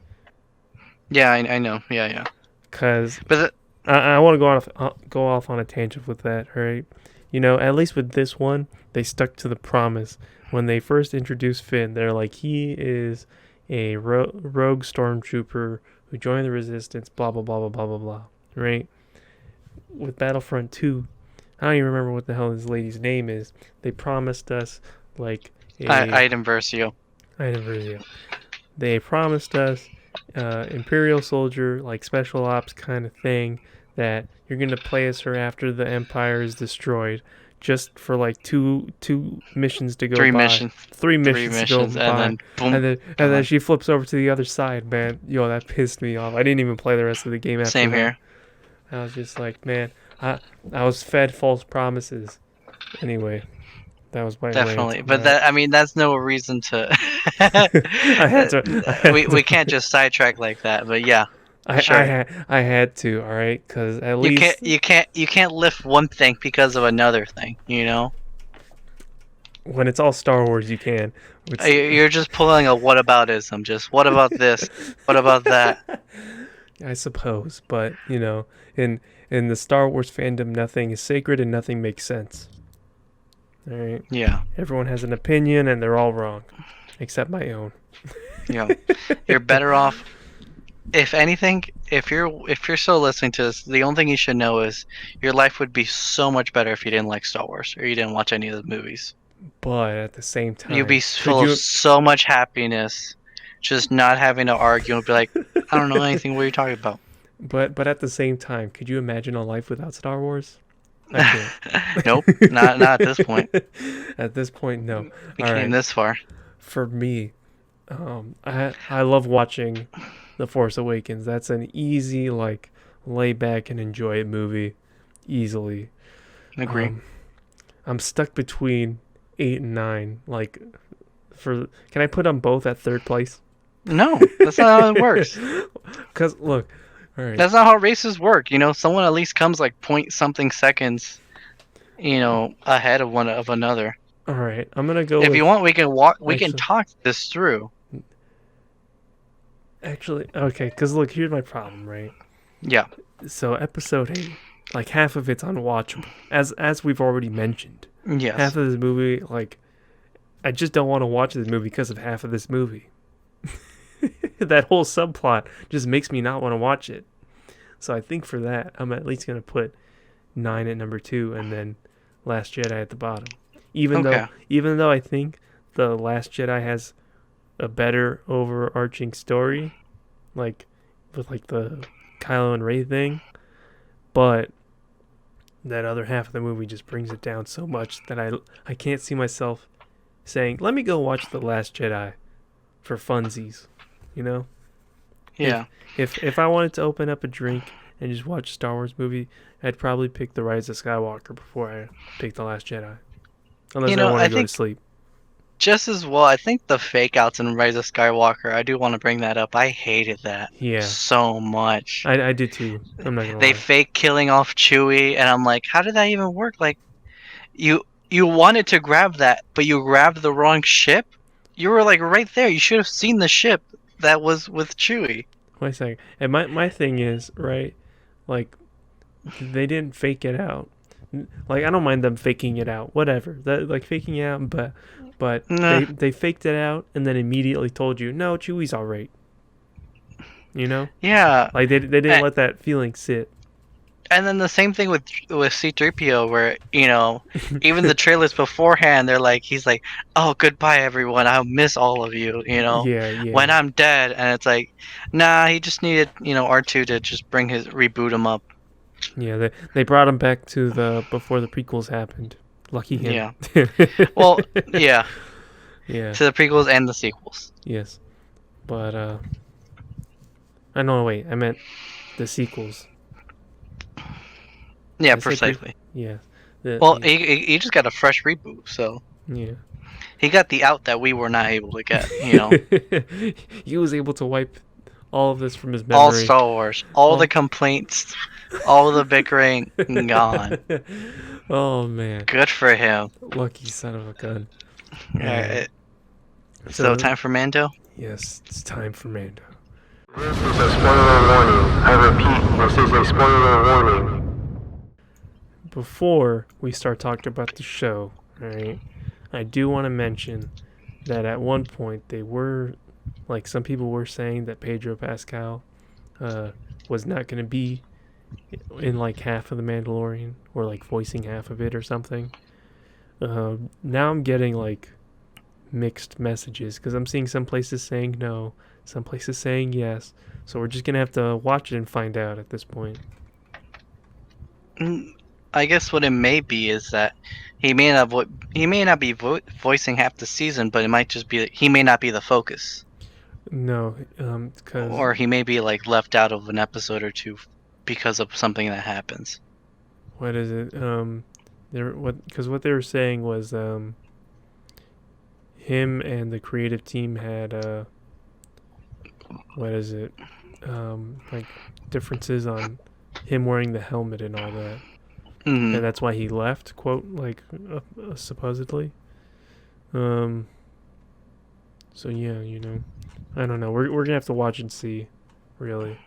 yeah, I know, yeah. Cause But I want to go off on a tangent with that, right? You know, at least with this one, they stuck to the promise. When they first introduced Finn, they're like, he is a rogue stormtrooper who joined the resistance, blah, blah, blah, blah, blah, blah, blah, right? With Battlefront 2, I don't even remember what the hell this lady's name is. They promised us, like, item Versio. They promised us Imperial soldier, like special ops kind of thing, that you're going to play as her after the Empire is destroyed, just for like two missions to go Three by. missions. Three missions to go by. And then boom. And then she flips over to the other side, man. Yo, that pissed me off. I didn't even play the rest of the game after Same that. here. I was just like, man, I was fed false promises. Anyway, that was my Definitely, rant. but that's no reason to. I had to. We can't just sidetrack like that. But yeah, I sure. I had to, all right, because at least you can't lift one thing because of another thing. You know, when it's all Star Wars, you can. you're just pulling a whataboutism. Just what about this? What about that? I suppose, but you know, in the Star Wars fandom, nothing is sacred and nothing makes sense. All right. Yeah. Everyone has an opinion, and they're all wrong, except my own. Yeah. You're better off. If anything, if you're still listening to this, the only thing you should know is your life would be so much better if you didn't like Star Wars or you didn't watch any of the movies. But at the same time, You'd be full of so much happiness, just not having to argue and be like, I don't know anything. What are you talking about? But at the same time, could you imagine a life without Star Wars? I can't. Nope, not at this point. At this point, no. We came this far. For me, I love watching The Force Awakens. That's an easy, like, lay back and enjoy it movie easily. Agree. I'm stuck between 8 and 9. Like, can I put them both at third place? No, that's not how it works. Because look, all right. That's not how races work. You know, someone at least comes like point something seconds, you know, ahead of one of another. All right, I'm gonna go. If you want, we can walk. We Actually, can talk this through. Actually, okay. Because look, here's my problem, right? Yeah. So episode 8, like half of it's unwatchable, as we've already mentioned. Yes. Half of this movie, like, I just don't want to watch this movie because of half of this movie. That whole subplot just makes me not want to watch it. So I think for that, I'm at least going to put 9 at number 2 and then Last Jedi at the bottom. Even though I think The Last Jedi has a better overarching story, like with like the Kylo and Rey thing, but that other half of the movie just brings it down so much that I can't see myself saying, let me go watch The Last Jedi for funsies, you know? Yeah. If I wanted to open up a drink and just watch a Star Wars movie, I'd probably pick The Rise of Skywalker before I pick The Last Jedi. Unless I want to go to sleep. Just as well, I think the fake outs in Rise of Skywalker, I do want to bring that up. I hated that so much. I did too. I'm not gonna lie. They fake killing off Chewie, and I'm like, how did that even work? Like, you wanted to grab that, but you grabbed the wrong ship? You were like right there. You should have seen the ship that was with Chewie. Wait a second. And my thing is, right, like, they didn't fake it out. Like, I don't mind them faking it out, whatever. That, like, faking it out, but Nah. they faked it out and then immediately told you, no, Chewie's all right. You know, Yeah. like they didn't And, let that feeling sit. and then the same thing with C-3PO, where even the trailers beforehand, he's like, "Oh, goodbye, everyone. I'll miss all of you." Yeah, When yeah, I'm dead, and it's like, nah, he just needed R2 to just reboot him up. yeah. They brought him back to the before the prequels happened. Lucky him. Yeah. Well, yeah, Yeah. to the prequels and the sequels. Yes. But I know. Wait, I meant the sequels. Yeah, Did I say precisely. Yeah. Well, he just got a fresh reboot, so Yeah. he got the out that we were not able to get. He was able to wipe all of this from his All memory. Star Wars, all the complaints, all the bickering, gone. Oh man. Good for him. Lucky son of a gun. Alright, So time for Mando? yes, it's time for Mando. This is a spoiler warning. I repeat, this is a spoiler warning. Before we start talking about the show, alright, I do want to mention that at one point they were, like, some people were saying that Pedro Pascal was not going to be in like half of the Mandalorian or like voicing half of it or something. Now I'm getting like mixed messages because I'm seeing some places saying no, some places saying yes. So we're just gonna have to watch it and find out at this point. I guess what it may be is that he may not be voicing half the season, but it might just be he may not be the focus, No, because or he may be like left out of an episode or two because of something that happens. what is it? What they were saying was him and the creative team had what is it? Like differences on him wearing the helmet and all that. Mhm. And that's why he left, quote, like supposedly. So yeah, I don't know. We're gonna have to watch and see, really.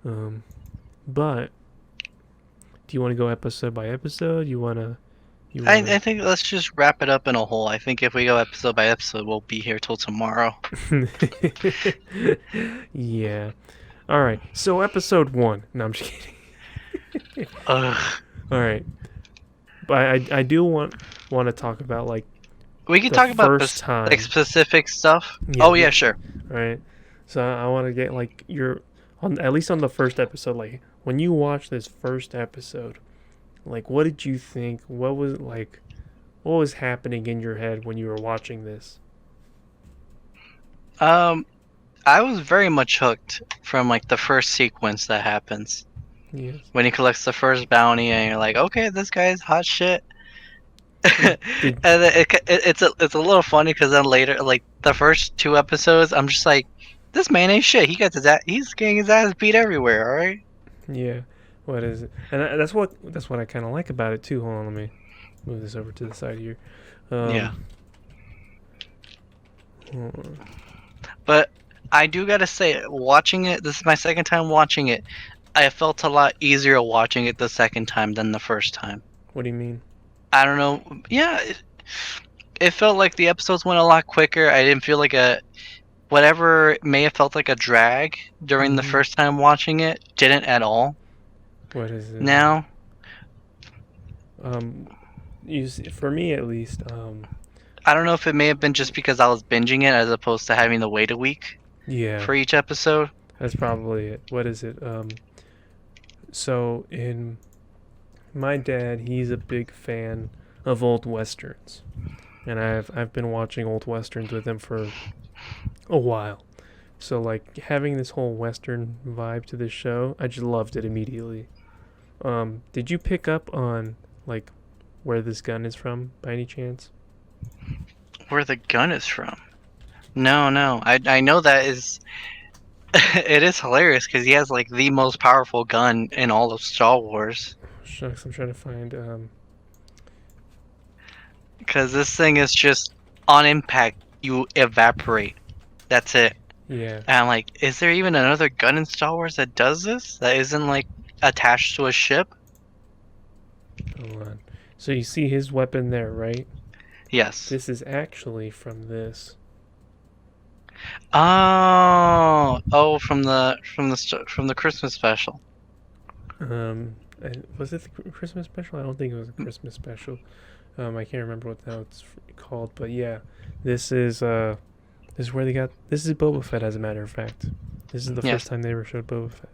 But do you want to go episode by episode? I think let's just wrap it up in a whole. I think if we go episode by episode, we'll be here till tomorrow. Yeah. All right. So episode 1. No, I'm just kidding. Ugh. All right. But I do want to talk about like We can the talk about first time. like specific stuff. Yeah, Oh yeah, yeah. sure. All right. So I want to get like at least on the first episode, like when you watch this first episode, like what did you think? What was happening in your head when you were watching this? I was very much hooked from like the first sequence that happens Yes. when he collects the first bounty, and you're like, okay, this guy's hot shit. Did- And then it's a little funny because then later, like the first 2 episodes, I'm just like, this man ain't shit. He's getting his ass beat everywhere. All right. Yeah. What is it? And that's what I kind of like about it too. Hold on, let me move this over to the side here. Yeah. Hold on. But I do gotta say, watching it, this is my second time watching it. I felt a lot easier watching it the second time than the first time. What do you mean? I don't know. Yeah, it felt like the episodes went a lot quicker. I didn't feel like whatever may have felt like a drag during the Mhm. first time watching it didn't at all. What is it? Now, For me at least, I don't know if it may have been just because I was binging it as opposed to having to wait a week yeah, for each episode. that's probably it. What is it? So in my dad, he's a big fan of old westerns, and I've been watching old westerns with him for a while. So like having this whole western vibe to this show, I just loved it immediately. Did you pick up on like where this gun is from by any chance? Where the gun is from? No. I know that is. It is hilarious because he has like the most powerful gun in all of Star Wars. Shucks, I'm trying to find. Because this thing is just on impact, you evaporate. That's it. Yeah. And I'm like, is there even another gun in Star Wars that does this? That isn't like attached to a ship? Hold on. So you see his weapon there, right? Yes. This is actually from this. Oh, from the Christmas special. Was it the Christmas special? I don't think it was a Christmas special. I can't remember what that was called, but yeah, this is this is where they got. This is Boba Fett, as a matter of fact. This is the Yes. first time they ever showed Boba Fett.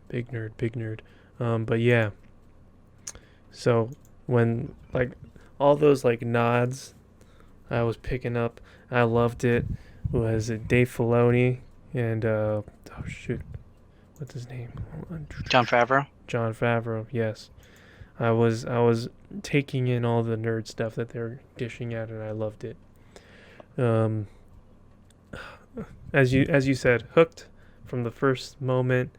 Big nerd, big nerd. But yeah. So when like all those like nods, I was picking up. I loved it. Was it Dave Filoni and oh shoot, what's his name? Hold on. Jon Favreau. Jon Favreau. Yes, I was taking in all the nerd stuff that they're dishing out, and I loved it. Um, as you said, hooked from the first moment.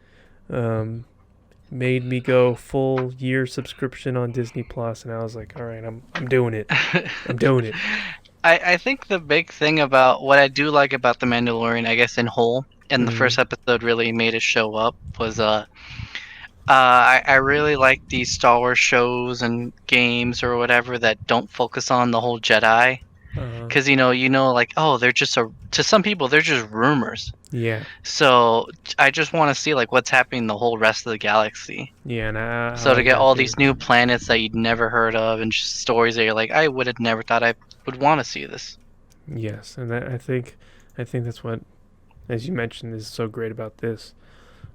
Made me go full year subscription on Disney Plus, and I was like, all right, I'm doing it. I'm doing it. I think the big thing about what I do like about The Mandalorian, I guess in whole, and the first episode really made it show up, was I really like these Star Wars shows and games or whatever that don't focus on the whole Jedi, because like, oh, they're just to some people they're just rumors. Yeah, So I just want to see like what's happening in the whole rest of the galaxy. yeah, and I So to like get that all too. these new planets that you'd never heard of and just stories that you're like, I would have never thought I would want to see this. Yes, and I think that's what, as you mentioned, is so great about this.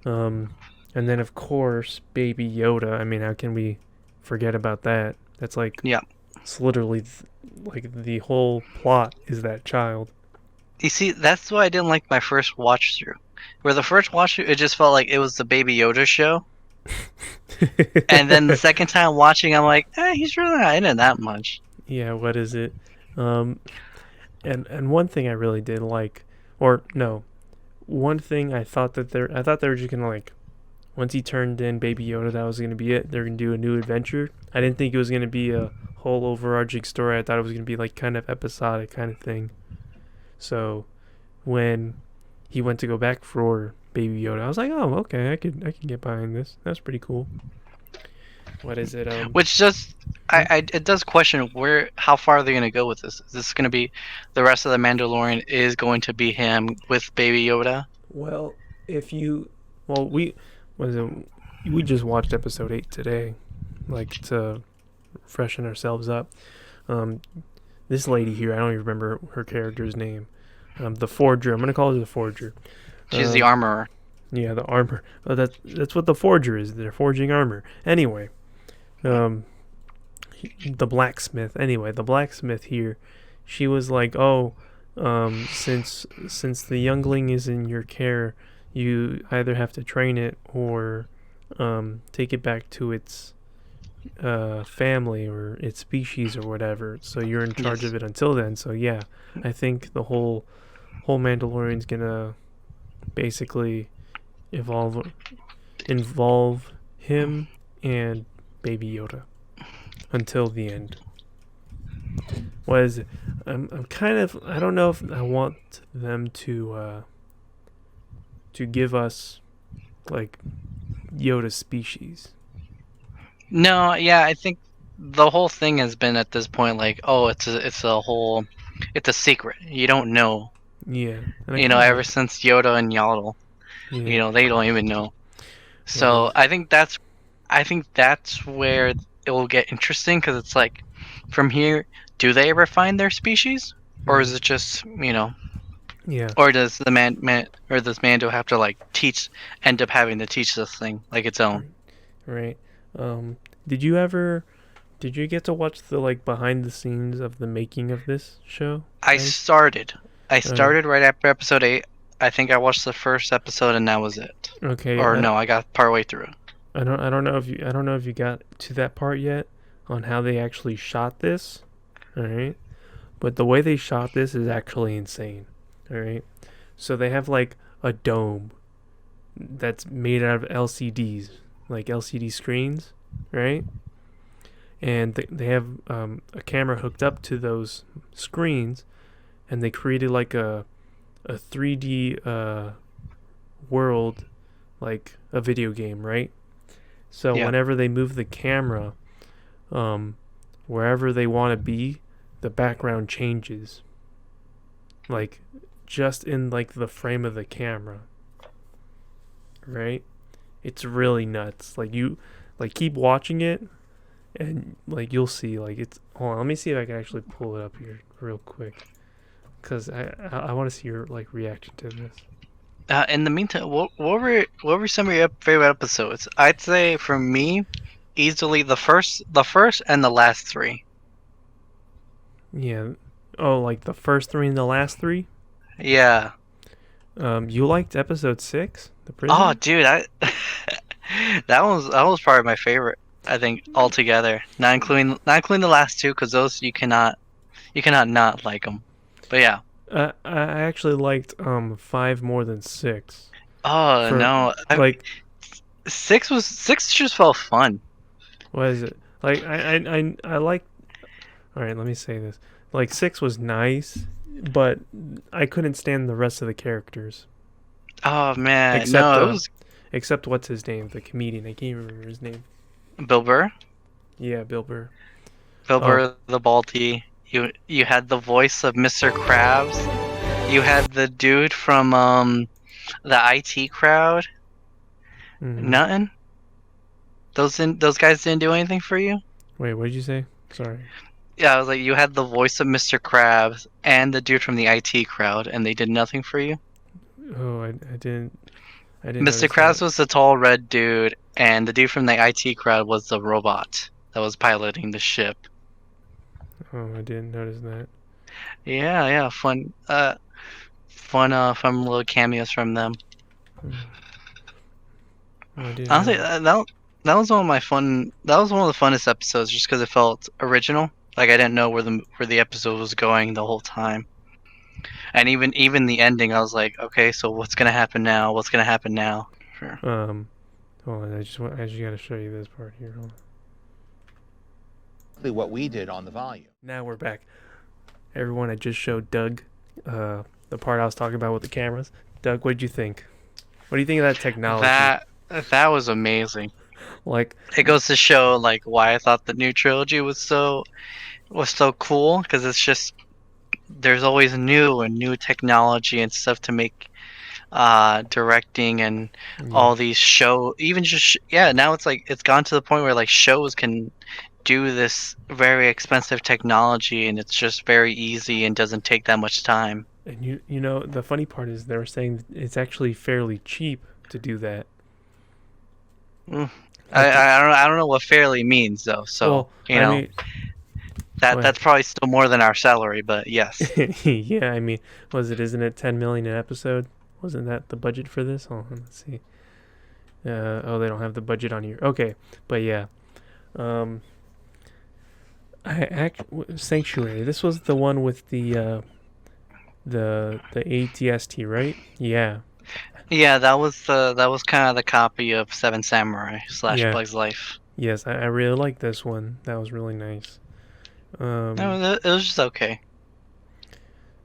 And then of course, Baby Yoda. I mean, how can we forget about that? That's like, Yeah. it's literally like the whole plot is that child. You see, that's why I didn't like my first watch through. Where the first watch through, it just felt like it was the Baby Yoda show. And then the second time watching, I'm like, he's really not in it that much. Yeah, what is it? And one thing I really did like, or no, one thing I thought they were just gonna like, once he turned in Baby Yoda, that was gonna be it. They're gonna do a new adventure. I didn't think it was gonna be a whole overarching story. I thought it was gonna be like kind of episodic kind of thing. So when he went to go back for Baby Yoda, I was like, oh, okay, I could get behind this. That's pretty cool. What is it? Which just, it does question how far are they going to go with this? Is this going to be the rest of the Mandalorian is going to be him with Baby Yoda? Well, we just watched episode 8 today, like to freshen ourselves up. This lady here, I don't even remember her character's name. The Forger. I'm gonna call her the Forger. She's the armorer. Yeah, the armor. Oh, that's what the Forger is. They're forging armor. Anyway, the blacksmith. Anyway, the blacksmith here, she was like, oh, since the youngling is in your care, you either have to train it or take it back to its family or its species or whatever. So you're in charge of it until then. So yeah, I think the whole Mandalorian's gonna basically involve him and Baby Yoda until the end. What is it? I'm kind of, I don't know if I want them to give us like Yoda species. No, yeah, I think the whole thing has been at this point like, oh, it's a secret. You don't know. Yeah. Ever since Yoda and Yaddle, Yeah. they don't even know. So I think that's where it will get interesting, because it's like, from here, do they ever find their species, or is it just Yeah. or does does Mando have to like end up having to teach this thing like its own? Right. Did you get to watch the like behind the scenes of the making of this show? I started right after episode 8. I think I watched the first episode and that was it. Okay. Or no, I got partway through. I don't know if you got to that part yet on how they actually shot this. All right. But the way they shot this is actually insane. All right. So they have like a dome that's made out of LCDs, like LCD screens, right? And they have a camera hooked up to those screens, and they created like a 3D world, like a video game, right? So whenever they move the camera, wherever they want to be, the background changes. Like, just in like the frame of the camera. Right? It's really nuts. Like keep watching it, and like you'll see. Like it's. Hold on, let me see if I can actually pull it up here real quick, cause I want to see your like reaction to this. In the meantime, what were some of your favorite episodes? I'd say for me, easily the first and the last three. Yeah. Oh, like the first three and the last three. Yeah. You liked episode 6, the prison? Oh, dude, that was probably my favorite. I think altogether, not including the last two, because those you cannot not like them. But yeah. I actually liked 5 more than 6. Oh no, like 6 just felt fun. What is it? Like I like. All right, let me say this. Like 6 was nice, but I couldn't stand the rest of the characters. Oh man, except what's his name? The comedian. I can't remember his name. Bill Burr. Yeah, Bill Burr. Bill Burr, the Balti. You had the voice of Mr. Krabs. You had the dude from the IT crowd. Mm-hmm. Nothing. Those guys didn't do anything for you? Wait, what did you say? Sorry. Yeah, I was like, you had the voice of Mr. Krabs and the dude from the IT crowd, and they did nothing for you? Oh, I didn't. Mr. Krabs was the tall red dude, and the dude from the IT crowd was the robot that was piloting the ship. Oh, I didn't notice that. Yeah, fun little cameos from them. Oh, I didn't. Honestly, that was one of my fun. That was one of the funnest episodes, just because it felt original. Like I didn't know where the episode was going the whole time, and even the ending, I was like, okay, so what's gonna happen now? What's gonna happen now? Sure. Hold on, I just gotta show you this part here. Hold on. What we did on the volume. Now we're back. Everyone, I just showed Doug the part I was talking about with the cameras. Doug, what did you think? What do you think of that technology? That was amazing. Like, it goes to show like why I thought the new trilogy was so cool, because it's just there's always new technology and stuff to make directing and all these show even just now it's like it's gone to the point where like shows can do this very expensive technology, and it's just very easy and doesn't take that much time. And you know the funny part is they were saying it's actually fairly cheap to do that. I don't know what fairly means though, so well, I mean, that's probably still more than our salary, but yes. Yeah, I mean, isn't it 10 million an episode? Wasn't that the budget for this? Hold on, let's see. Oh, they don't have the budget on here. Okay, but yeah. Sanctuary. This was the one with the ATST, right? Yeah. Yeah, that was kind of the copy of Seven Samurai / Bug's Life. Yes, I really like this one. That was really nice. No, it was just okay.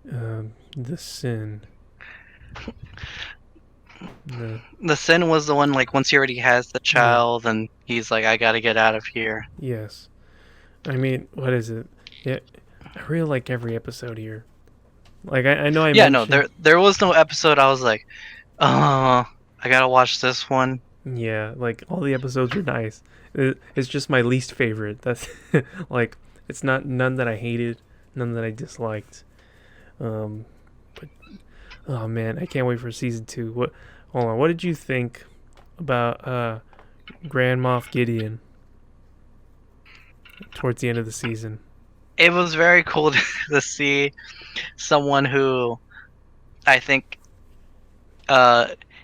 The Sin. The Sin was the one, like, once he already has the child, and he's like, I gotta get out of here. Yes. I mean, what is it? Yeah, I really like every episode here. Like, I know I mentioned... no, there was no episode I was like, I gotta watch this one. Yeah, like, all the episodes are nice. It's just my least favorite. That's, like, it's none that I hated, none that I disliked. But, oh man, I can't wait for season 2. Hold on, what did you think about Grand Moff Gideon towards the end of the season? It was very cool to see someone who I think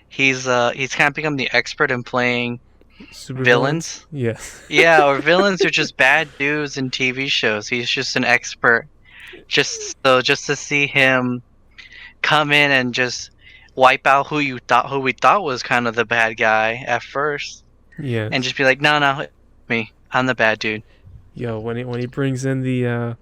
he's kind of become the expert in playing super villains. Yes. Yeah, or villains are just bad dudes in TV shows. He's just an expert. Just to see him come in and just wipe out who we thought was kind of the bad guy at first. Yeah. And just be like, no, me, I'm the bad dude. Yo, when he brings in the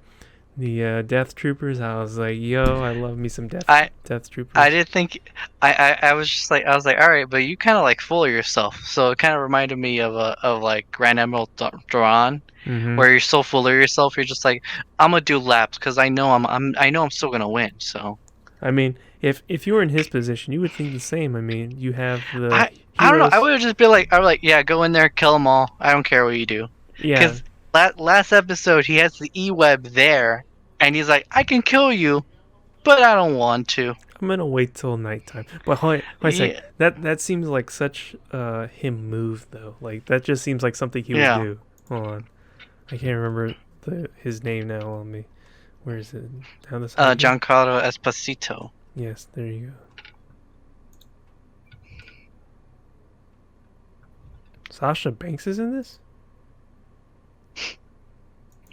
the Death Troopers. I was like, yo, I love me some Death I Troopers. I did think I was just like I was like, all right, but you kind of like fool yourself. So it kind of reminded me of like Grand Admiral Duran, Mm-hmm. where you're so full of yourself, you're just like, I'm gonna do laps because I know I know I'm still gonna win. So I mean, if you were in his position, you would think the same. I mean, you have the I don't know. I heroes. would just be like, I would like, yeah, go in there, kill them all. I don't care what you do. Yeah, Because last episode he has the E-web there, and he's like, I can kill you, but I don't want to. I'm gonna wait till nighttime. But hold on a sec. Yeah, That seems like such him move though. Like that just seems like something he would yeah. do. Hold on, I can't remember his name now on me. Where is it? Down the side. Giancarlo Esposito. Yes, there you go. Sasha Banks is in this?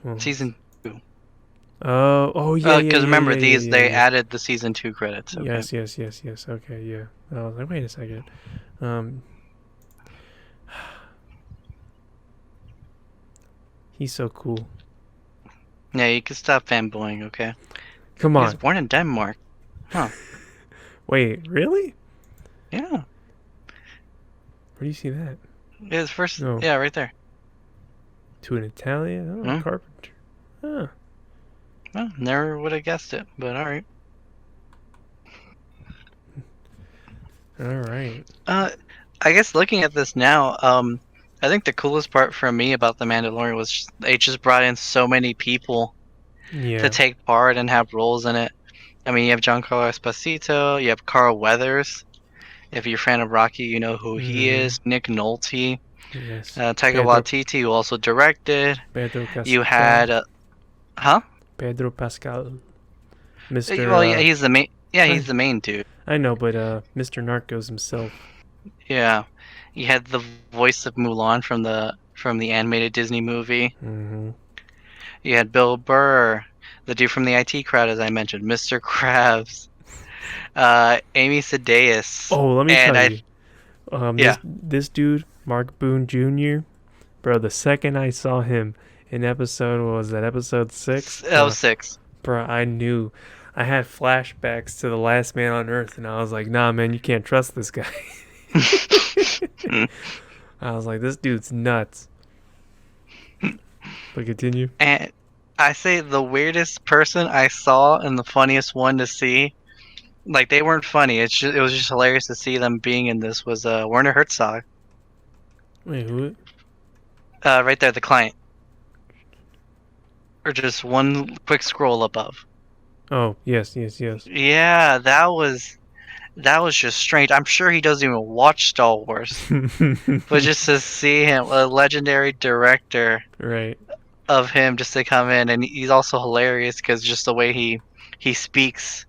Oh, Season. oh yeah, yeah. Because remember, yeah, these yeah, they yeah. added the season 2 credits. Okay. Yes. Okay, yeah. I was like, wait a second. He's so cool. Yeah, you can stop fanboying. Okay. Come He on. was born in Denmark. Huh. Wait, really? Yeah. Where do you see that? His first. No. Yeah, right there. To an Italian? Oh, Hmm? carpenter. Huh. Well, never would have guessed it, but all right. All right. I guess looking at this now, I think the coolest part for me about the Mandalorian was they just brought in so many people Yeah. to take part and have roles in it. I mean, you have Giancarlo Esposito, you have Carl Weathers. If you're a fan of Rocky, you know who he is. Nick Nolte, Yes. Taika Pedro- Waititi, who also directed. Pedro Pascal. You had, huh? Pedro Pascal. Mr. Well, yeah, he's the main. Yeah, he's the main dude. I know, but Mr. Narcos himself. Yeah, you had the voice of Mulan from the animated Disney movie. Mm-hmm. You had Bill Burr, the dude from the IT crowd, as I mentioned, Mr. Krabs, Amy Sedaris. Oh, let me and tell you. Yeah. This dude, Mark Boone Jr., bro, the second I saw him in episode 6? That was 6. Bro, I knew. I had flashbacks to The Last Man on Earth, and I was like, nah, man, you can't trust this guy. I was like, this dude's nuts. But continue. And I say the weirdest person I saw and the funniest one to see, like they weren't funny. It was just hilarious to see them being in this. Was Werner Herzog. Wait, who? Right there, the client. Or just one quick scroll above. Oh, yes. Yeah, that was just strange. I'm sure he doesn't even watch Star Wars, but just to see him, a legendary director, Right. of him, just to come in, and he's also hilarious because just the way he speaks,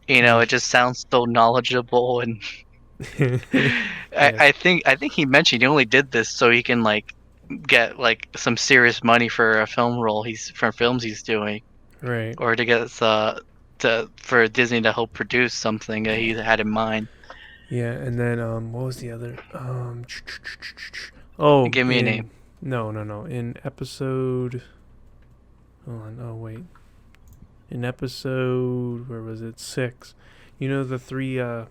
it just sounds so knowledgeable. And I think he mentioned he only did this so he can like get like some serious money for a film role for films he's doing. Right. Or to get for Disney to help produce something that he had in mind. Yeah, and then what was the other? Oh, Give me a name. No. In episode, hold on. Oh wait. In episode, where was it? 6. You know the 3 the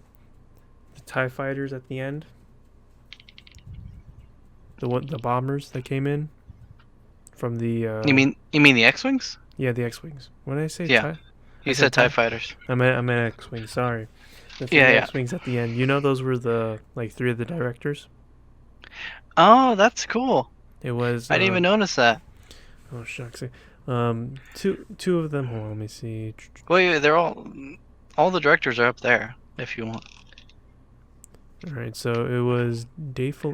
TIE fighters at the end. The bombers that came in from the. You mean the X-wings? Yeah, the X-wings. What did I say? Yeah. You said TIE fighters. I meant X-wings. Sorry. The 3 X-wings at the end. You know those were the 3 of the directors. Oh, that's cool. It was. I didn't even notice that. Oh shucks. Two of them. Hold on, let me see. Wait, they're all the directors are up there if you want. All right, so it was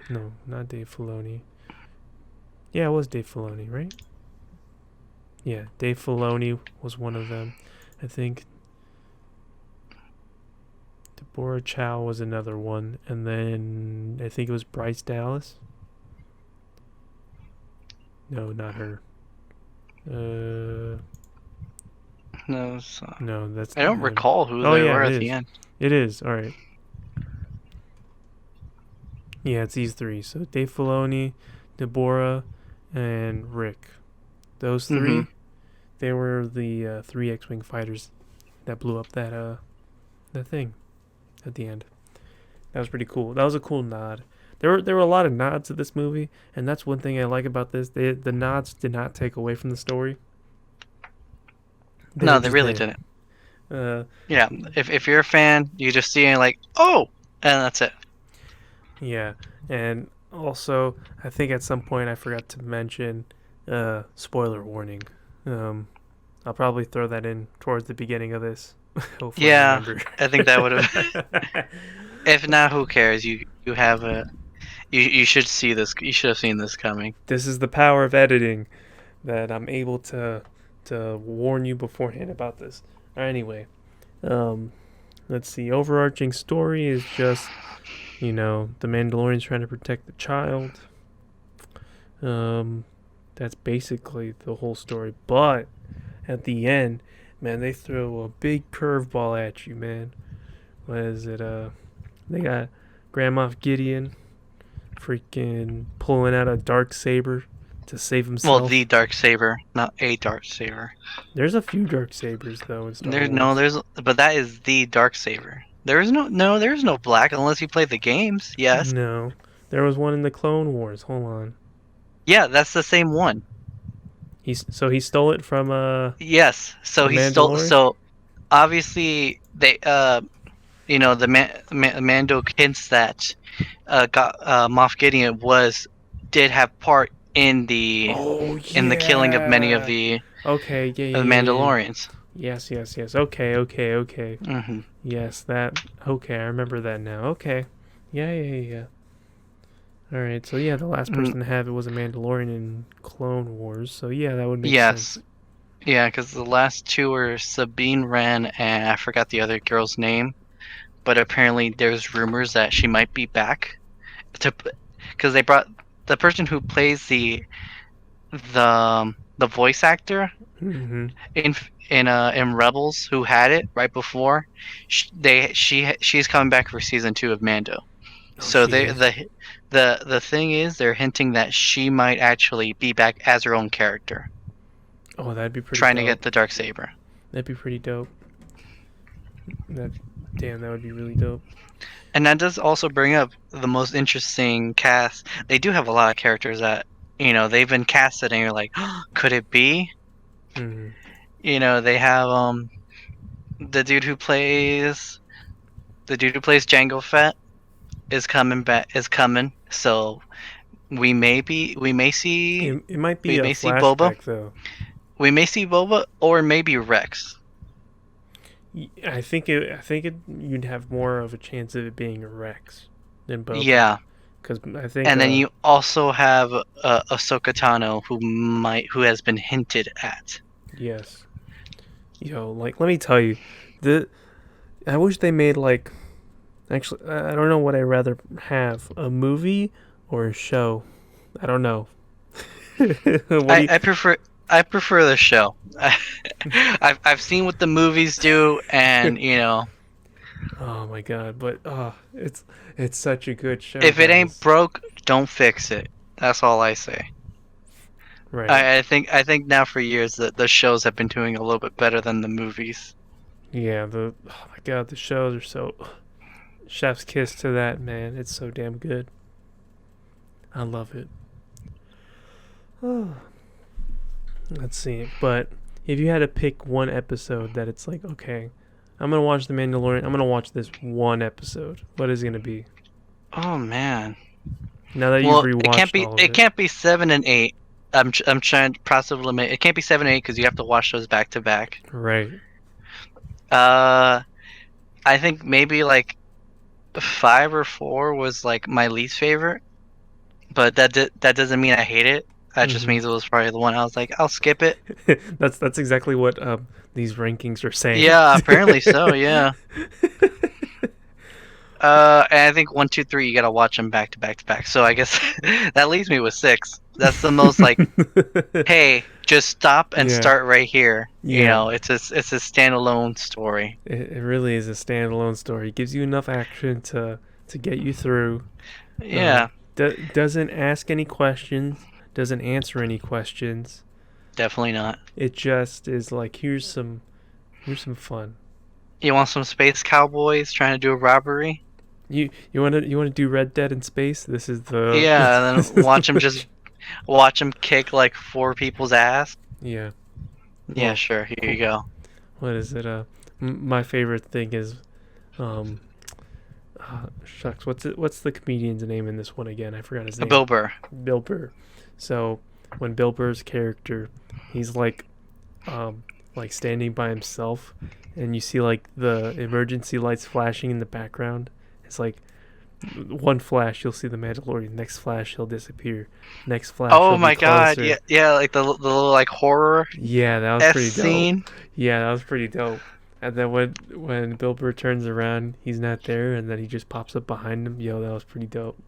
No, not Dave Filoni. Yeah, it was Dave Filoni, right? Yeah, Dave Filoni was one of them. I think Deborah Chow was another one, and then I think it was Bryce Dallas. No, not her. No, No, that's. I don't not her. recall who they were at the end. It is. All right. Yeah, it's these 3. So Dave Filoni, Deborah, and Rick. Those 3. They were the 3 X-wing fighters that blew up that thing at the end. That was pretty cool. That was a cool nod. There were a lot of nods to this movie, and that's one thing I like about this. The nods did not take away from the story. No, they really didn't. Yeah, if you're a fan, you just see it like, oh, and that's it. Yeah, and also I think at some point I forgot to mention spoiler warning. I'll probably throw that in towards the beginning of this. Hopefully Yeah, I remember. I think that would have. If not, who cares? You have a. You should see this. You should have seen this coming. This is the power of editing, that I'm able to warn you beforehand about this. Anyway, let's see. Overarching story is just, the Mandalorian's trying to protect the child. That's basically the whole story. But at the end, man, they throw a big curveball at you, man. What is it? They got Grand Moff Gideon freaking pulling out a dark saber to save himself. Well, the dark saber, not a dark saber. There's a few dark sabers though in Star Wars. But that is the dark saber. There's no black unless you play the games. Yes. No, there was one in the Clone Wars. Hold on. Yeah, that's the same one. He stole it from Yes. So he stole. So obviously they the Mando hints that Moff Gideon did have part in the in the killing of many of the Mandalorians. Yes. Okay. Mm-hmm. Yes, that. Okay, I remember that now. Okay. Yeah. All right. So yeah, the last person to have it was a Mandalorian in Clone Wars. So yeah, that would make sense. Yeah, because the last two were Sabine Wren and I forgot the other girl's name, but apparently there's rumors that she might be back, because they brought the person who plays the voice actor in Rebels, who had it right before. She's coming back for season 2 of Mando. So the thing is, they're hinting that she might actually be back as her own character. Oh, that'd be pretty. Trying to get the dark saber. That'd be pretty dope. That would be really dope. And that does also bring up the most interesting cast. They do have a lot of characters that they've been casted, and you're like, oh, could it be? Mm-hmm. They have the dude who plays Jango Fett is coming. So we may see. It might be we a may see flashback Boba. Though. We may see Boba, or maybe Rex. I think you'd have more of a chance of it being a Rex than Boba. Yeah. Because I think. And then you also have Ahsoka Tano, who has been hinted at. Yes. Let me tell you, I wish they made actually, I don't know what I'd rather have, a movie or a show. I don't know. I prefer the show. I've seen what the movies do, and Oh my god! But it's such a good show. If it ain't broke, don't fix it. That's all I say. Right. I think now for years the shows have been doing a little bit better than the movies. Yeah. Oh my god, the shows are so. Chef's kiss to that, man. It's so damn good. I love it. Oh. Let's see. But if you had to pick one episode that it's like, okay, I'm going to watch The Mandalorian. I'm going to watch this one episode. What is it going to be? Oh, man. Now that you've rewatched all of it. It can't be 7 and 8. I'm trying to possibly limit. It can't be 7 and 8 because you have to watch those back to back. Right. I think maybe 5 or 4 was my least favorite. But that doesn't mean I hate it. That just means it was probably the one I was like, I'll skip it. That's exactly what these rankings are saying. Yeah, apparently so. Yeah. And I think 1, 2, 3, you gotta watch them back to back to back. So I guess that leaves me with 6. That's the most hey, just stop and start right here. Yeah. It's a standalone story. It really is a standalone story. It gives you enough action to get you through. Yeah. Doesn't ask any questions. Doesn't answer any questions. Definitely not. It just is like here's some fun. You want some space cowboys trying to do a robbery? You want to do Red Dead in space? This is the Yeah, and this then is the watch him kick like 4 people's ass. yeah. Yeah, Well, sure. Here you go. what is it? My favorite thing is, um, shucks. What's the comedian's name in this one again? I forgot his name. Bill Burr. Bill Burr. So when Bill Burr's character, he's like standing by himself, and you see like the emergency lights flashing in the background. It's like one flash, you'll see the Mandalorian. Next flash, he'll disappear. Next flash, Oh he'll my be god. closer. Yeah, like the little like horror Yeah, that was S pretty dope. scene. Yeah, that was pretty dope. And then when Bill Burr turns around, he's not there, and then he just pops up behind him. Yo, that was pretty dope.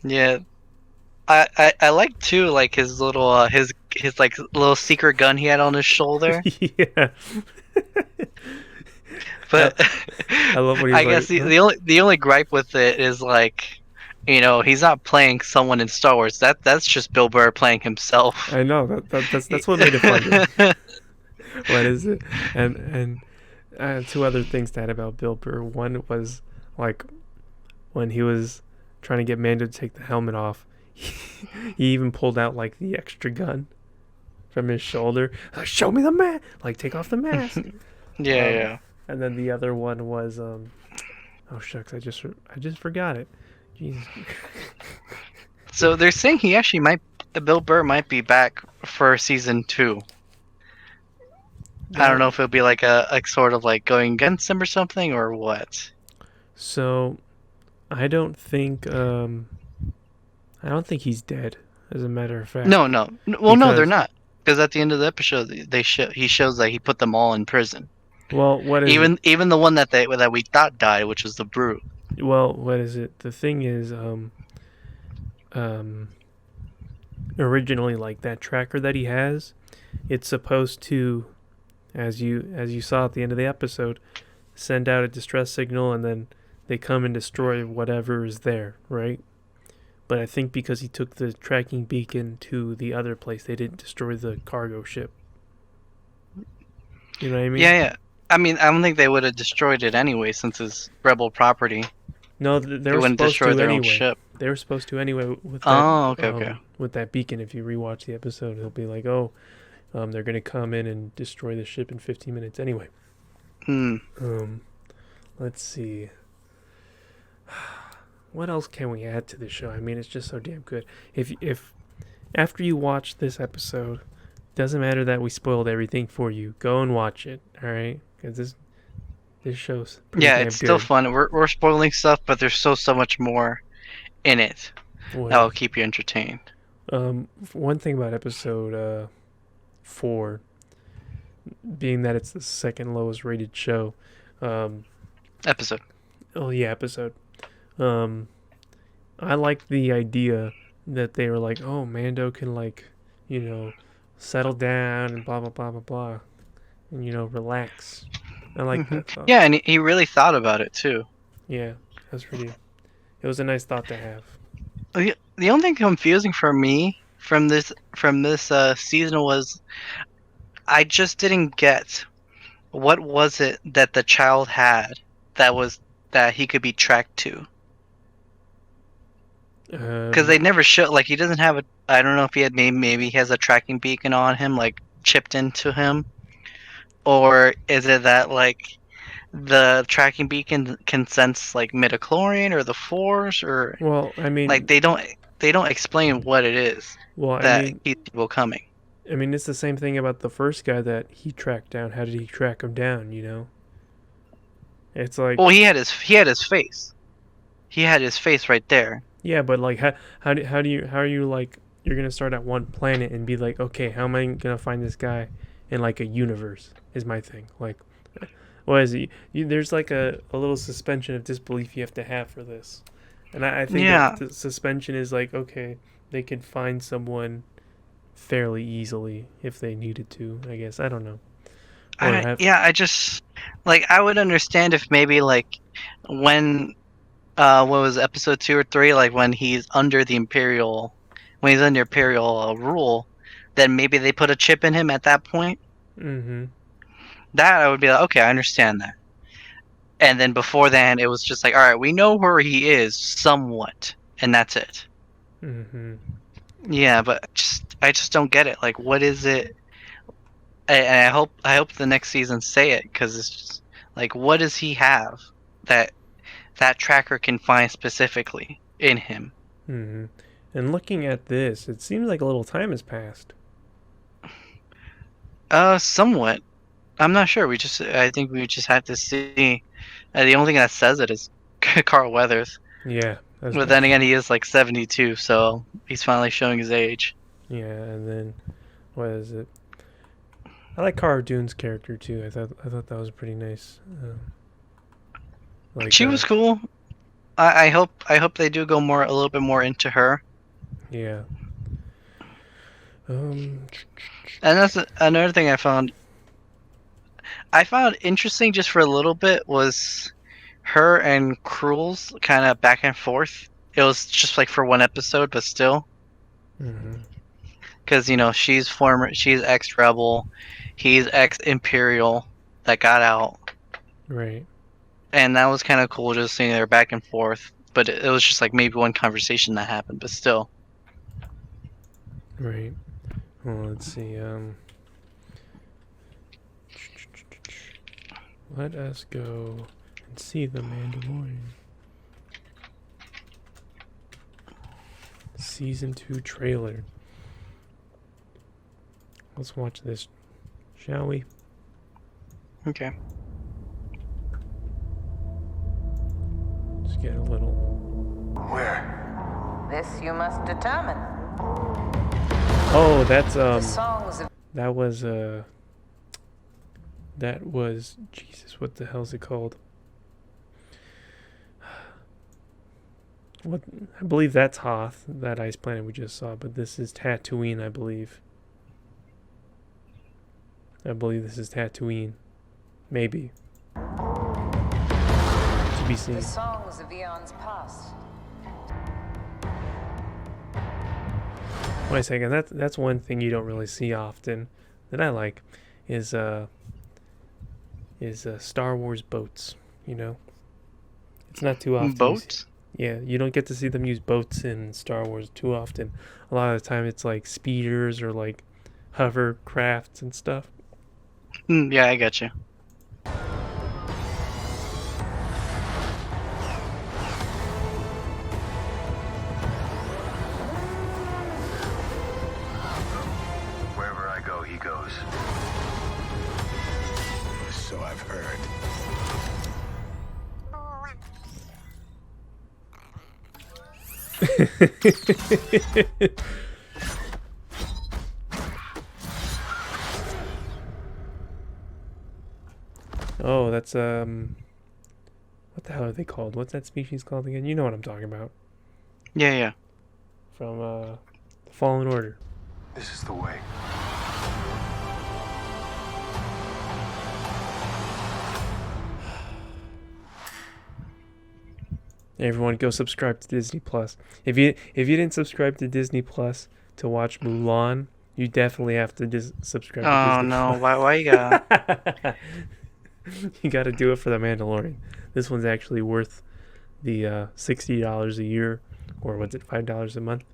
Yeah. I like too like his little his like little secret gun he had on his shoulder. Yeah. But I love when he's I guess like, the only gripe with it is like, he's not playing someone in Star Wars. That's just Bill Burr playing himself. I know that's what made it fun. What is it? And two other things to add about Bill Burr. One was like when he was trying to get Mando to take the helmet off. He even pulled out like the extra gun from his shoulder. Like, show me the mask. Like, take off the mask. Yeah. And then the other one was oh shucks, I just forgot it. Jesus. So they're saying Bill Burr might be back for season 2. I don't know if it'll be like a sort of like going against him or something or what. So, I don't think he's dead. As a matter of fact. No. Well, no, they're Because- not. Because at the end of the episode, he shows that he put them all in prison. Well, what is Even the one that we thought died, which was the Brute. Well, what is it? The thing is, originally, like that tracker that he has, it's supposed to, as you saw at the end of the episode, send out a distress signal, and then they come and destroy whatever is there, right? But I think because he took the tracking beacon to the other place, they didn't destroy the cargo ship. You know what I mean? Yeah. I mean, I don't think they would have destroyed it anyway, since it's rebel property. No, they They were wouldn't supposed destroy to their anyway. own ship. They were supposed to anyway with that. Oh, okay. With that beacon, if you rewatch the episode, it'll be like, oh, they're gonna come in and destroy the ship in 15 minutes. Anyway, let's see. What else can we add to the show? I mean, it's just so damn good. If after you watch this episode, doesn't matter that we spoiled everything for you. Go and watch it, all right? Because this show's pretty Yeah, damn it's good. still fun. We're spoiling stuff, but there's so much more in it What that will else? keep you entertained. One thing about episode 4, being that it's the second lowest rated show, Episode. episode. I like the idea that they were like, oh, Mando can settle down and blah blah blah blah blah, and relax. I like that thought. Yeah, and he really thought about it too. Yeah, that's pretty. It was a nice thought to have. The only thing confusing for me from this season was I just didn't get what was it that the child had that he could be tracked to. Because they never show, like, he doesn't have I don't know if he had maybe he has a tracking beacon on him, like chipped into him, or is it that like the tracking beacon can sense like midichlorian or the Force, or Well, I mean, like they don't explain what it is well, that keeps people coming. I mean, it's the same thing about the first guy that he tracked down. How did he track him down? It's like, Well, he had his face. He had his face right there. yeah, but like, how are you like, you're gonna start at one planet and be like, okay, how am I gonna find this guy in like a universe? Is my thing. Like, what is it? There's like a little suspension of disbelief you have to have for this, and I think that the suspension is like, okay, they could find someone fairly easily if they needed to. I guess, I don't know. I just like, I would understand if maybe like when what was it, episode 2 or 3, like when he's under Imperial rule, then maybe they put a chip in him at that point. Mm-hmm. That I would be like, okay, I understand that. And then before then, it was just like, all right, we know where he is somewhat, and that's it. Mm-hmm. Yeah, but I just don't get it. Like, what is it? And I hope the next season say it, because it's just like, what does he have that tracker can find specifically in him? Mm-hmm. And looking at this, it seems like a little time has passed. Somewhat. I'm not sure. I think we just have to see. The only thing that says it is Carl Weathers. Yeah. But then again, he is like 72, so he's finally showing his age. Yeah, and then what is it? I like Cara Dune's character too. I thought that was pretty nice. She was cool. I hope they do go a little bit more into her. Yeah. And that's another thing I found interesting just for a little bit was her and Cruel's kind of back and forth. It was just like for one episode, but still. Because she's ex-rebel, he's ex-imperial that got out. Right. And that was kind of cool, just seeing their back and forth. But it was just like maybe one conversation that happened, but still. Right. Well, let's see. Let us go and see the Mandalorian. Season 2 trailer. Let's watch this, shall we? Okay. Just get a little. Where? This you must determine. Oh, that's The songs of that was Jesus. What the hell's it called? What I believe that's Hoth, that ice planet we just saw, but this is Tatooine, I believe. I believe this is Tatooine. Maybe. To be seen. the songs of eons past. Wait a second. That's one thing you don't really see often that I like is Star Wars boats. It's not too often. Boats? Yeah, you don't get to see them use boats in Star Wars too often. A lot of the time, it's like speeders or like hovercrafts and stuff. Yeah, I got you. Wherever I go, he goes. So I've heard. Oh, that's what the hell are they called? What's that species called again? You know what I'm talking about. Yeah. From Fallen Order. This is the way. Everyone, go subscribe to Disney Plus. If you didn't subscribe to Disney Plus to watch Mulan, you definitely have to subscribe. Oh to Disney no! Plus. Why you got? You got to do it for the Mandalorian. This one's actually worth the $60 a year, or was it $5 a month?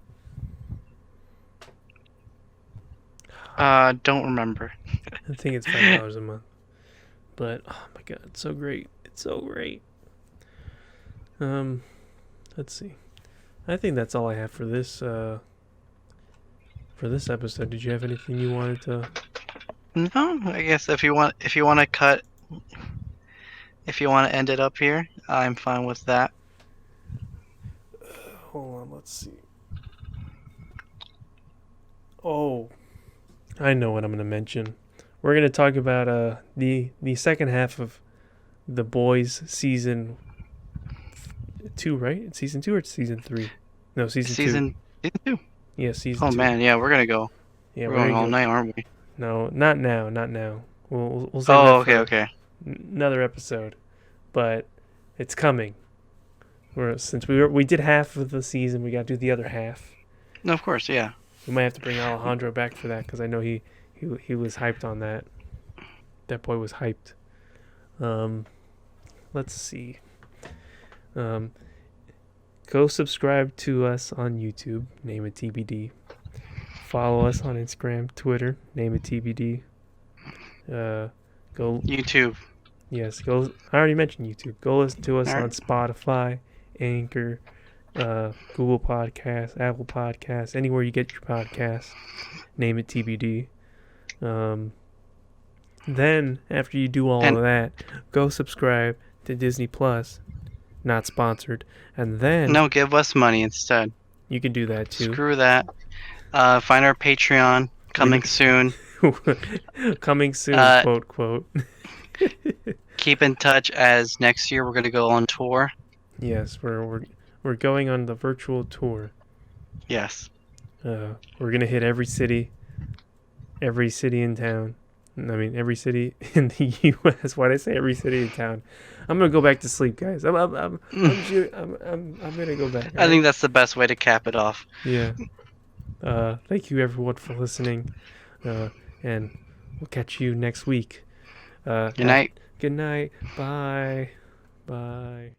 Don't remember. I think it's $5 a month. But oh my god, it's so great! It's so great. Let's see. I think that's all I have for this episode. Did you have anything you wanted to? No, I guess if you want to cut, if you want to end it up here, I'm fine with that. Hold on, let's see. Oh, I know what I'm going to mention. We're going to talk about the second half of The Boys season 2, right? It's season 2 or it's season 3? No, season 2. Yeah, season 2. Oh man, yeah, we're gonna go. Yeah, we're going all night, aren't we? No, not now. We'll save Oh, that okay. for another episode, but it's coming. Since we did half of the season, we got to do the other half. No, of course, yeah. We might have to bring Alejandro back for that because I know he was hyped on that. That boy was hyped. Let's see. Go subscribe to us on YouTube. Name it TBD. Follow us on Instagram, Twitter. Name it TBD. Go. YouTube. Yes. Go. I already mentioned YouTube. Go listen to us All right. on Spotify, Anchor, Google Podcasts, Apple Podcasts, anywhere you get your podcasts. Name it TBD. Then, after you do all of that, go subscribe to Disney Plus. Not sponsored. And then No, give us money instead. you can do that too. Screw that. Find our Patreon coming soon. Coming soon, quote. Keep in touch as next year we're going to go on tour. Yes, we're going on the virtual tour. Yes. We're gonna hit every city in town. I mean, every city in the U.S. Why'd I say every city in town? I'm gonna go back to sleep, guys. I'm gonna go back. I think that's the best way to cap it off. Yeah. Thank you everyone for listening, and we'll catch you next week. Good night. Good night. Bye. Bye.